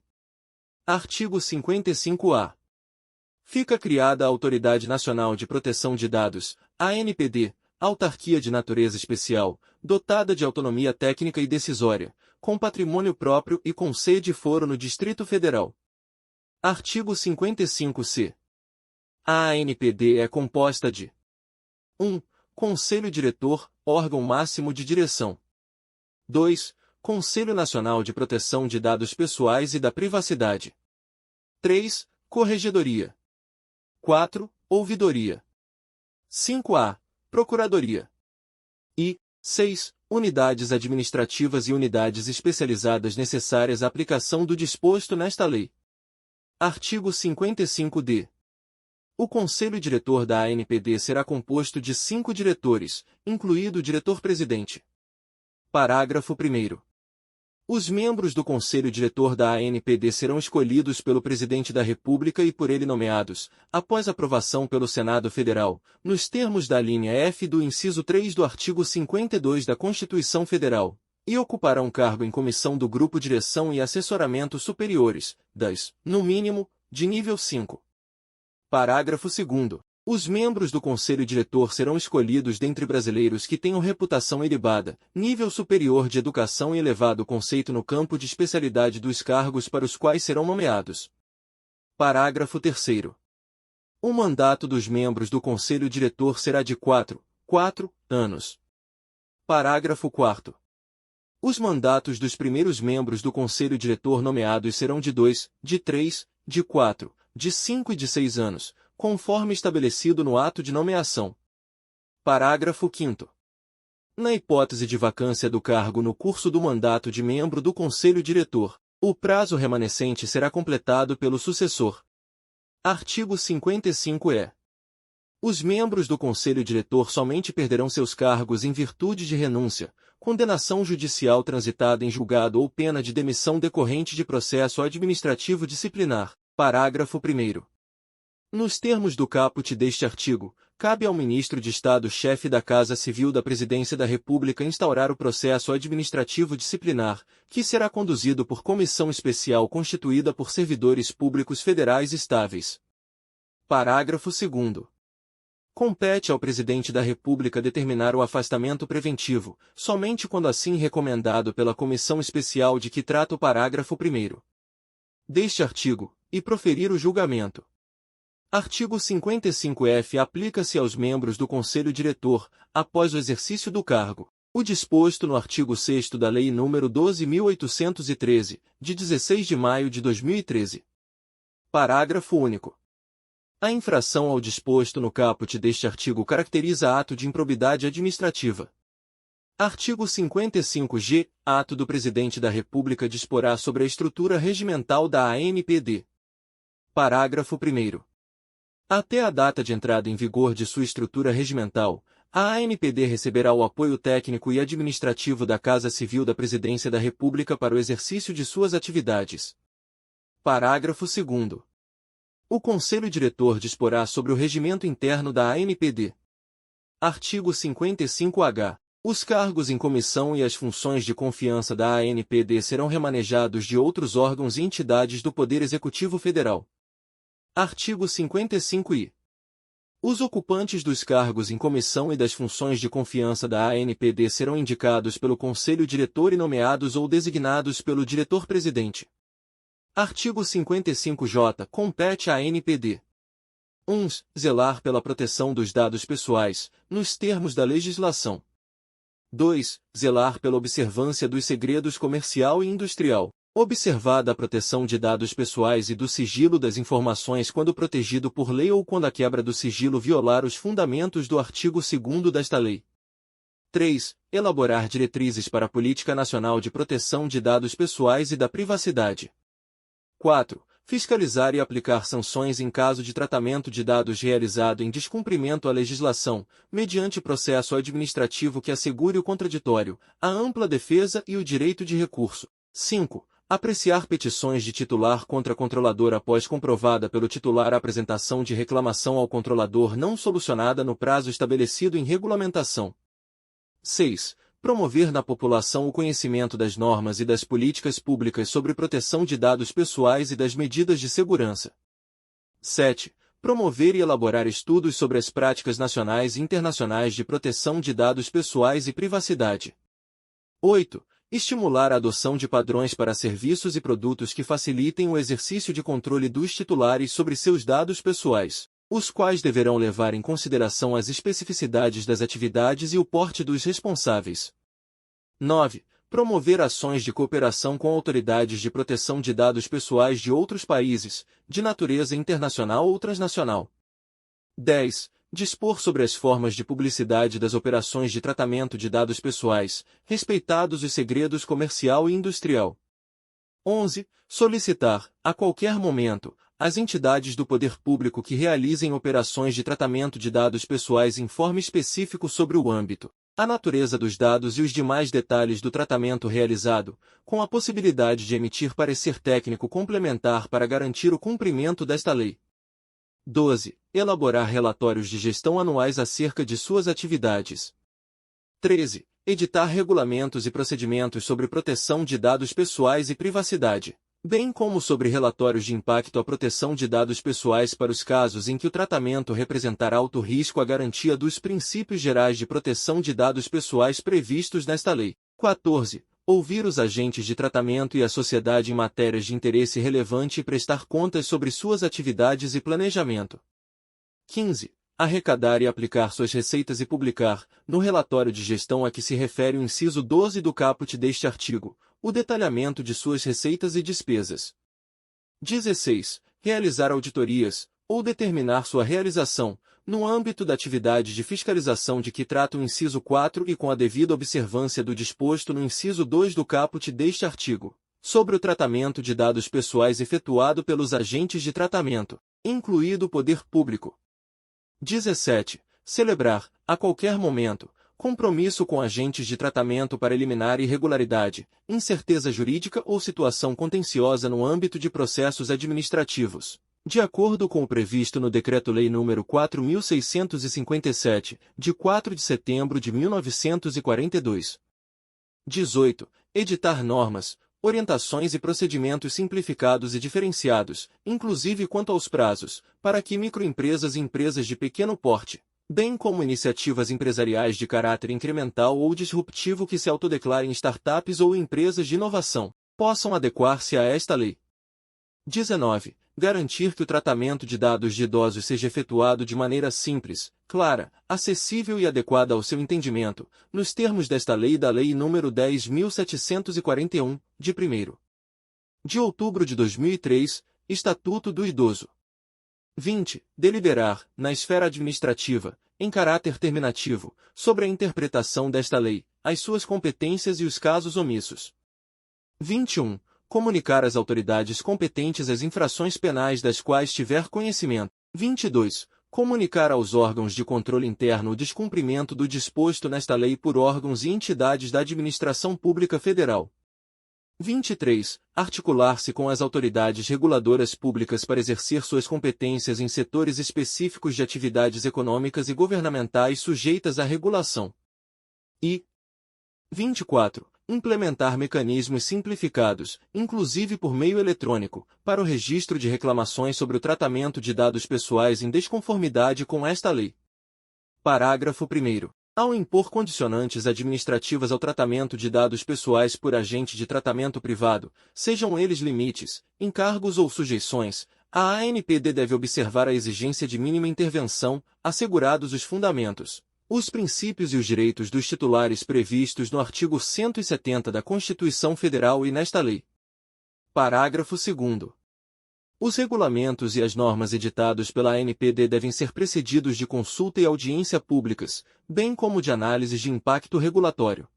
Artigo 55-A. Fica criada a Autoridade Nacional de Proteção de Dados, ANPD, autarquia de natureza especial, dotada de autonomia técnica e decisória, com patrimônio próprio e com sede e foro no Distrito Federal. Artigo 55-C. A ANPD é composta de 1. Conselho Diretor, órgão máximo de direção. 2. Conselho Nacional de Proteção de Dados Pessoais e da Privacidade. 3. Corregedoria. 4. Ouvidoria. 5A. Procuradoria. E 6. Unidades administrativas e unidades especializadas necessárias à aplicação do disposto nesta lei. Artigo 55-D. O Conselho Diretor da ANPD será composto de 5 diretores, incluído o diretor-presidente. Parágrafo 1º. Os membros do Conselho Diretor da ANPD serão escolhidos pelo Presidente da República e por ele nomeados, após aprovação pelo Senado Federal, nos termos da linha F do inciso 3 do artigo 52 da Constituição Federal, e ocuparão cargo em comissão do Grupo Direção e Assessoramento Superiores, no mínimo, de nível 5. Parágrafo 2º. Os membros do Conselho Diretor serão escolhidos dentre brasileiros que tenham reputação ilibada, nível superior de educação e elevado conceito no campo de especialidade dos cargos para os quais serão nomeados. Parágrafo 3º. O mandato dos membros do Conselho Diretor será de 4 anos. Parágrafo 4º. Os mandatos dos primeiros membros do Conselho Diretor nomeados serão de 2, de 3, de 4, de 5 e de 6 anos, conforme estabelecido no ato de nomeação. Parágrafo 5º. Na hipótese de vacância do cargo no curso do mandato de membro do Conselho Diretor, o prazo remanescente será completado pelo sucessor. Artigo 55-E. Os membros do Conselho Diretor somente perderão seus cargos em virtude de renúncia, condenação judicial transitada em julgado ou pena de demissão decorrente de processo administrativo disciplinar. Parágrafo 1º. Nos termos do caput deste artigo, cabe ao Ministro de Estado-chefe da Casa Civil da Presidência da República instaurar o processo administrativo disciplinar, que será conduzido por comissão especial constituída por servidores públicos federais estáveis. Parágrafo 2º. Compete ao Presidente da República determinar o afastamento preventivo, somente quando assim recomendado pela comissão especial de que trata o parágrafo 1º deste artigo, e proferir o julgamento. Artigo 55-F. Aplica-se aos membros do Conselho Diretor, após o exercício do cargo, o disposto no artigo 6º da Lei nº 12.813, de 16 de maio de 2013. Parágrafo único. A infração ao disposto no caput deste artigo caracteriza ato de improbidade administrativa. Artigo 55-G. Ato do Presidente da República disporá sobre a estrutura regimental da ANPD. Parágrafo 1º. Até a data de entrada em vigor de sua estrutura regimental, a ANPD receberá o apoio técnico e administrativo da Casa Civil da Presidência da República para o exercício de suas atividades. Parágrafo 2º. O Conselho Diretor disporá sobre o regimento interno da ANPD. Artigo 55-H. Os cargos em comissão e as funções de confiança da ANPD serão remanejados de outros órgãos e entidades do Poder Executivo Federal. Artigo 55-I. Os ocupantes dos cargos em comissão e das funções de confiança da ANPD serão indicados pelo Conselho Diretor e nomeados ou designados pelo Diretor-Presidente. Artigo 55-J. Compete à ANPD: 1. Zelar pela proteção dos dados pessoais, nos termos da legislação. 2. Zelar pela observância dos segredos comercial e industrial, observada a proteção de dados pessoais e do sigilo das informações quando protegido por lei ou quando a quebra do sigilo violar os fundamentos do artigo 2º desta lei. 3. Elaborar diretrizes para a Política Nacional de Proteção de Dados Pessoais e da Privacidade. 4. Fiscalizar e aplicar sanções em caso de tratamento de dados realizado em descumprimento à legislação, mediante processo administrativo que assegure o contraditório, a ampla defesa e o direito de recurso. 5. Apreciar petições de titular contra controlador após comprovada pelo titular a apresentação de reclamação ao controlador não solucionada no prazo estabelecido em regulamentação. 6. Promover na população o conhecimento das normas e das políticas públicas sobre proteção de dados pessoais e das medidas de segurança. 7. Promover e elaborar estudos sobre as práticas nacionais e internacionais de proteção de dados pessoais e privacidade. 8. Estimular a adoção de padrões para serviços e produtos que facilitem o exercício de controle dos titulares sobre seus dados pessoais, os quais deverão levar em consideração as especificidades das atividades e o porte dos responsáveis. 9. Promover ações de cooperação com autoridades de proteção de dados pessoais de outros países, de natureza internacional ou transnacional. 10. Dispor sobre as formas de publicidade das operações de tratamento de dados pessoais, respeitados os segredos comercial e industrial. 11. Solicitar, a qualquer momento, às entidades do poder público que realizem operações de tratamento de dados pessoais informe específico sobre o âmbito, a natureza dos dados e os demais detalhes do tratamento realizado, com a possibilidade de emitir parecer técnico complementar para garantir o cumprimento desta lei. 12. Elaborar relatórios de gestão anuais acerca de suas atividades. 13. Editar regulamentos e procedimentos sobre proteção de dados pessoais e privacidade, bem como sobre relatórios de impacto à proteção de dados pessoais para os casos em que o tratamento representar alto risco à garantia dos princípios gerais de proteção de dados pessoais previstos nesta lei. 14. Ouvir os agentes de tratamento e a sociedade em matérias de interesse relevante e prestar contas sobre suas atividades e planejamento. 15. Arrecadar e aplicar suas receitas e publicar, no relatório de gestão a que se refere o inciso 12 do caput deste artigo, o detalhamento de suas receitas e despesas. 16. Realizar auditorias, ou determinar sua realização, no âmbito da atividade de fiscalização de que trata o inciso 4 e com a devida observância do disposto no inciso 2 do caput deste artigo, sobre o tratamento de dados pessoais efetuado pelos agentes de tratamento, incluído o poder público. 17. Celebrar, a qualquer momento, compromisso com agentes de tratamento para eliminar irregularidade, incerteza jurídica ou situação contenciosa no âmbito de processos administrativos, de acordo com o previsto no Decreto-Lei nº 4.657, de 4 de setembro de 1942. 18. Editar normas, orientações e procedimentos simplificados e diferenciados, inclusive quanto aos prazos, para que microempresas e empresas de pequeno porte, bem como iniciativas empresariais de caráter incremental ou disruptivo que se autodeclarem startups ou empresas de inovação, possam adequar-se a esta lei. 19. Garantir que o tratamento de dados de idosos seja efetuado de maneira simples, clara, acessível e adequada ao seu entendimento, nos termos desta lei e da Lei nº 10.741, de 1º de outubro de 2003, Estatuto do Idoso. 20. Deliberar, na esfera administrativa, em caráter terminativo, sobre a interpretação desta lei, as suas competências e os casos omissos. 21. Comunicar às autoridades competentes as infrações penais das quais tiver conhecimento. 22. Comunicar aos órgãos de controle interno o descumprimento do disposto nesta lei por órgãos e entidades da administração pública federal. 23. Articular-se com as autoridades reguladoras públicas para exercer suas competências em setores específicos de atividades econômicas e governamentais sujeitas à regulação. E 24. Implementar mecanismos simplificados, inclusive por meio eletrônico, para o registro de reclamações sobre o tratamento de dados pessoais em desconformidade com esta lei. Parágrafo 1º. Ao impor condicionantes administrativas ao tratamento de dados pessoais por agente de tratamento privado, sejam eles limites, encargos ou sujeições, a ANPD deve observar a exigência de mínima intervenção, assegurados os fundamentos, os princípios e os direitos dos titulares previstos no artigo 170 da Constituição Federal e nesta lei. Parágrafo 2º. Os regulamentos e as normas editados pela ANPD devem ser precedidos de consulta e audiência públicas, bem como de análises de impacto regulatório.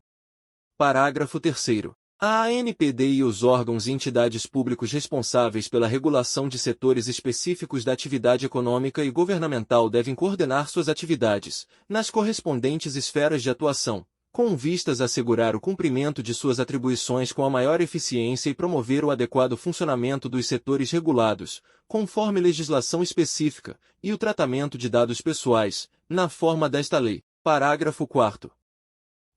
Parágrafo 3º. A ANPD e os órgãos e entidades públicos responsáveis pela regulação de setores específicos da atividade econômica e governamental devem coordenar suas atividades, nas correspondentes esferas de atuação, com vistas a assegurar o cumprimento de suas atribuições com a maior eficiência e promover o adequado funcionamento dos setores regulados, conforme legislação específica, e o tratamento de dados pessoais, na forma desta lei. Parágrafo 4º.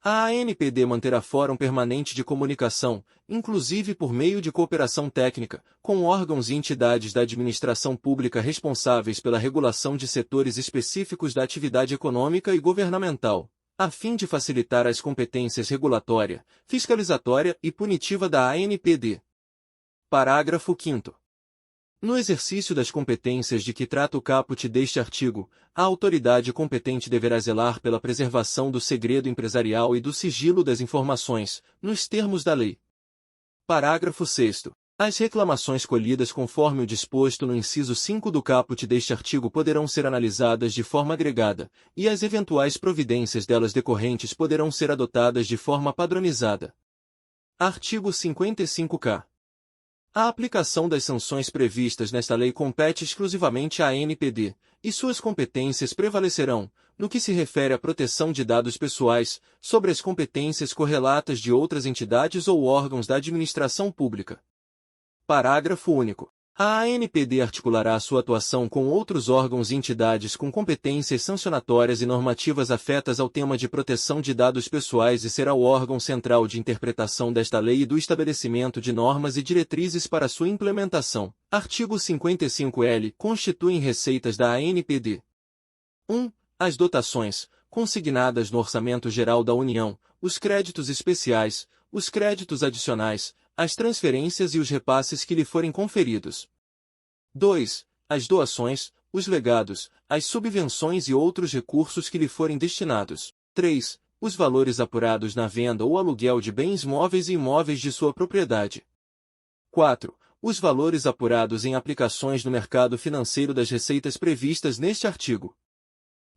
A ANPD manterá fórum permanente de comunicação, inclusive por meio de cooperação técnica, com órgãos e entidades da administração pública responsáveis pela regulação de setores específicos da atividade econômica e governamental, a fim de facilitar as competências regulatória, fiscalizatória e punitiva da ANPD. Parágrafo 5º. No exercício das competências de que trata o caput deste artigo, a autoridade competente deverá zelar pela preservação do segredo empresarial e do sigilo das informações, nos termos da lei. Parágrafo 6º. As reclamações colhidas conforme o disposto no inciso 5 do caput deste artigo poderão ser analisadas de forma agregada, e as eventuais providências delas decorrentes poderão ser adotadas de forma padronizada. Artigo 55-K. A aplicação das sanções previstas nesta lei compete exclusivamente à ANPD, e suas competências prevalecerão, no que se refere à proteção de dados pessoais, sobre as competências correlatas de outras entidades ou órgãos da administração pública. Parágrafo único. A ANPD articulará sua atuação com outros órgãos e entidades com competências sancionatórias e normativas afetas ao tema de proteção de dados pessoais e será o órgão central de interpretação desta lei e do estabelecimento de normas e diretrizes para sua implementação. Artigo 55-L. Constituem receitas da ANPD. 1. As dotações, consignadas no Orçamento Geral da União, os créditos especiais, os créditos adicionais, as transferências e os repasses que lhe forem conferidos. 2. As doações, os legados, as subvenções e outros recursos que lhe forem destinados. 3. Os valores apurados na venda ou aluguel de bens móveis e imóveis de sua propriedade. 4. Os valores apurados em aplicações no mercado financeiro das receitas previstas neste artigo.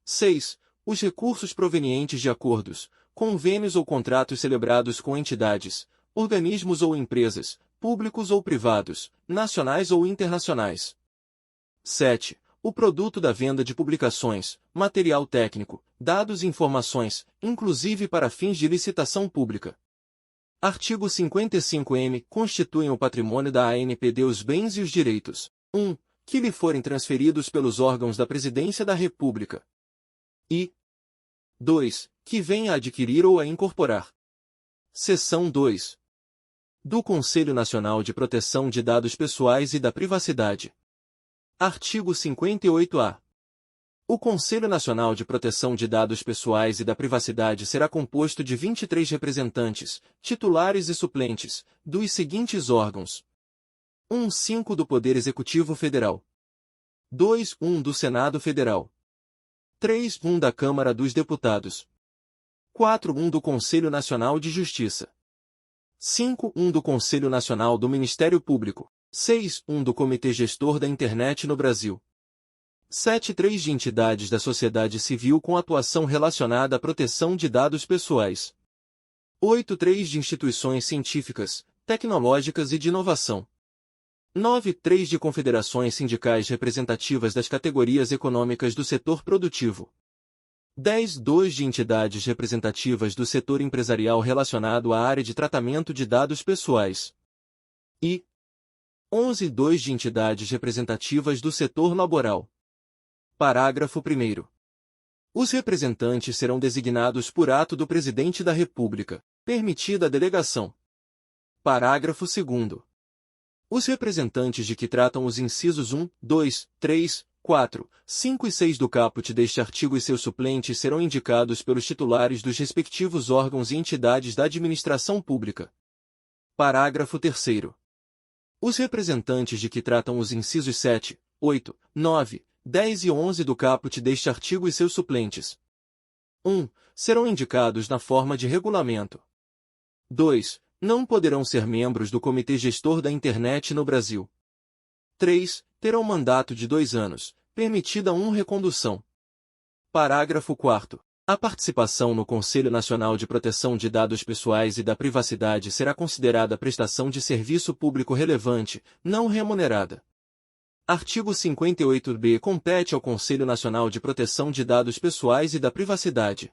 6. Os recursos provenientes de acordos, convênios ou contratos celebrados com entidades, organismos ou empresas, públicos ou privados, nacionais ou internacionais. 7. O produto da venda de publicações, material técnico, dados e informações, inclusive para fins de licitação pública. Artigo 55-M. Constituem o patrimônio da ANPD os bens e os direitos. 1. Que lhe forem transferidos pelos órgãos da Presidência da República. E 2. Que venha a adquirir ou a incorporar. Seção 2. Do Conselho Nacional de Proteção de Dados Pessoais e da Privacidade. Artigo 58-A. O Conselho Nacional de Proteção de Dados Pessoais e da Privacidade será composto de 23 representantes, titulares e suplentes, dos seguintes órgãos: 1. Do Poder Executivo Federal. 2. Do Senado Federal. 3. Da Câmara dos Deputados. 4. Do Conselho Nacional de Justiça. 5. Do Conselho Nacional do Ministério Público. 6. Do Comitê Gestor da Internet no Brasil. 7. 3 de entidades da sociedade civil com atuação relacionada à proteção de dados pessoais. 8.3 de instituições científicas, tecnológicas e de inovação. 9.3 de confederações sindicais representativas das categorias econômicas do setor produtivo. 10.2 de entidades representativas do setor empresarial relacionado à área de tratamento de dados pessoais. E 11.2 de entidades representativas do setor laboral. Parágrafo 1º. Os representantes serão designados por ato do Presidente da República, permitida a delegação. Parágrafo 2º. Os representantes de que tratam os incisos 1, 2, 3, 4, 5 e 6 do caput deste artigo e seus suplentes serão indicados pelos titulares dos respectivos órgãos e entidades da administração pública. Parágrafo 3º. Os representantes de que tratam os incisos 7, 8, 9, 10 e 11 do caput deste artigo e seus suplentes. 1. Serão indicados na forma de regulamento. 2. Não poderão ser membros do Comitê Gestor da Internet no Brasil. 3. Terão mandato de 2 anos, permitida recondução. Parágrafo 4º. A participação no Conselho Nacional de Proteção de Dados Pessoais e da Privacidade será considerada prestação de serviço público relevante, não remunerada. Artigo 58b. Compete ao Conselho Nacional de Proteção de Dados Pessoais e da Privacidade.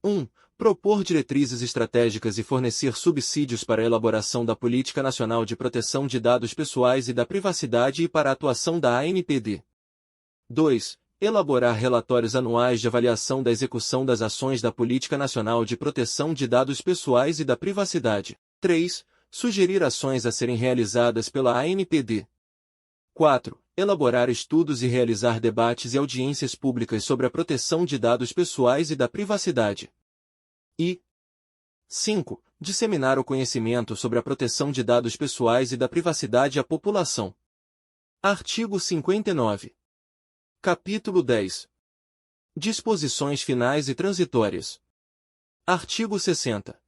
1. Propor diretrizes estratégicas e fornecer subsídios para a elaboração da Política Nacional de Proteção de Dados Pessoais e da Privacidade e para a atuação da ANPD. 2. Elaborar relatórios anuais de avaliação da execução das ações da Política Nacional de Proteção de Dados Pessoais e da Privacidade. 3. Sugerir ações a serem realizadas pela ANPD. 4. Elaborar estudos e realizar debates e audiências públicas sobre a proteção de dados pessoais e da privacidade. E 5. Disseminar o conhecimento sobre a proteção de dados pessoais e da privacidade à população. Artigo 59. Capítulo 10. Disposições finais e transitórias. Artigo 60.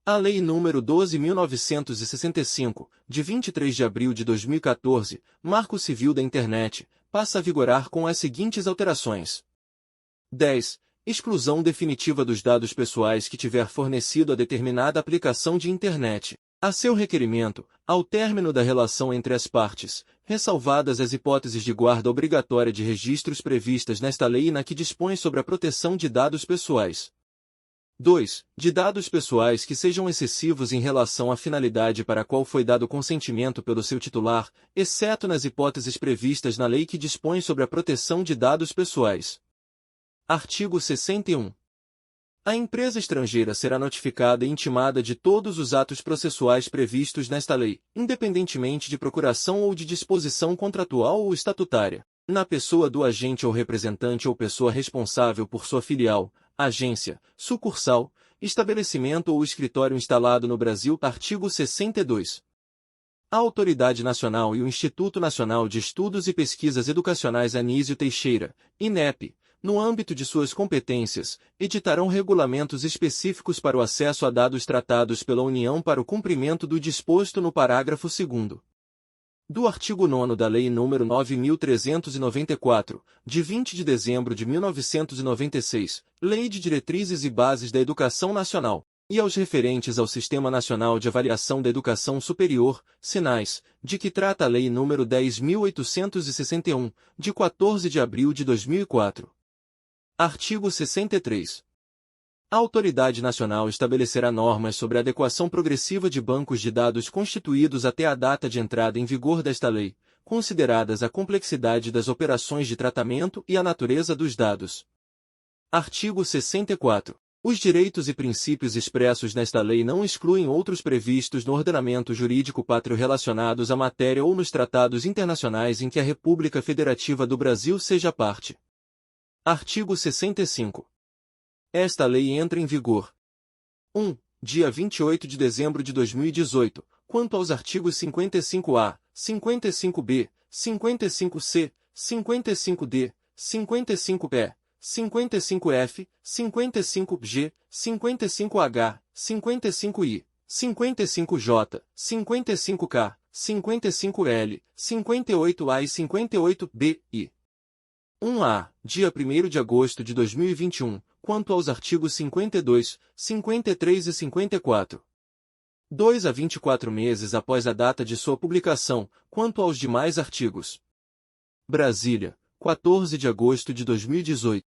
A Lei nº 12.965, de 23 de abril de 2014, Marco Civil da Internet, passa a vigorar com as seguintes alterações. 10. Exclusão definitiva dos dados pessoais que tiver fornecido a determinada aplicação de Internet, a seu requerimento, ao término da relação entre as partes, ressalvadas as hipóteses de guarda obrigatória de registros previstas nesta lei e na que dispõe sobre a proteção de dados pessoais. 2. De dados pessoais que sejam excessivos em relação à finalidade para a qual foi dado consentimento pelo seu titular, exceto nas hipóteses previstas na lei que dispõe sobre a proteção de dados pessoais. Artigo 61. A empresa estrangeira será notificada e intimada de todos os atos processuais previstos nesta lei, independentemente de procuração ou de disposição contratual ou estatutária, na pessoa do agente ou representante ou pessoa responsável por sua filial, agência, sucursal, estabelecimento ou escritório instalado no Brasil. Artigo 62. A Autoridade Nacional e o Instituto Nacional de Estudos e Pesquisas Educacionais Anísio Teixeira, INEP, no âmbito de suas competências, editarão regulamentos específicos para o acesso a dados tratados pela União para o cumprimento do disposto no parágrafo 2º do artigo 9º da Lei nº 9.394, de 20 de dezembro de 1996, Lei de Diretrizes e Bases da Educação Nacional, e aos referentes ao Sistema Nacional de Avaliação da Educação Superior, SINAES, de que trata a Lei nº 10.861, de 14 de abril de 2004. Artigo 63. A Autoridade Nacional estabelecerá normas sobre a adequação progressiva de bancos de dados constituídos até a data de entrada em vigor desta lei, consideradas a complexidade das operações de tratamento e a natureza dos dados. Artigo 64. Os direitos e princípios expressos nesta lei não excluem outros previstos no ordenamento jurídico pátrio relacionados à matéria ou nos tratados internacionais em que a República Federativa do Brasil seja parte. Artigo 65. Esta lei entra em vigor. 1. Dia 28 de dezembro de 2018, quanto aos artigos 55A, 55B, 55C, 55D, 55E, 55F, 55G, 55H, 55I, 55J, 55K, 55L, 58A e 58B, 1A, dia 1º de agosto de 2021, quanto aos artigos 52, 53 e 54. 2 a 24 meses após a data de sua publicação, quanto aos demais artigos. Brasília, 14 de agosto de 2018.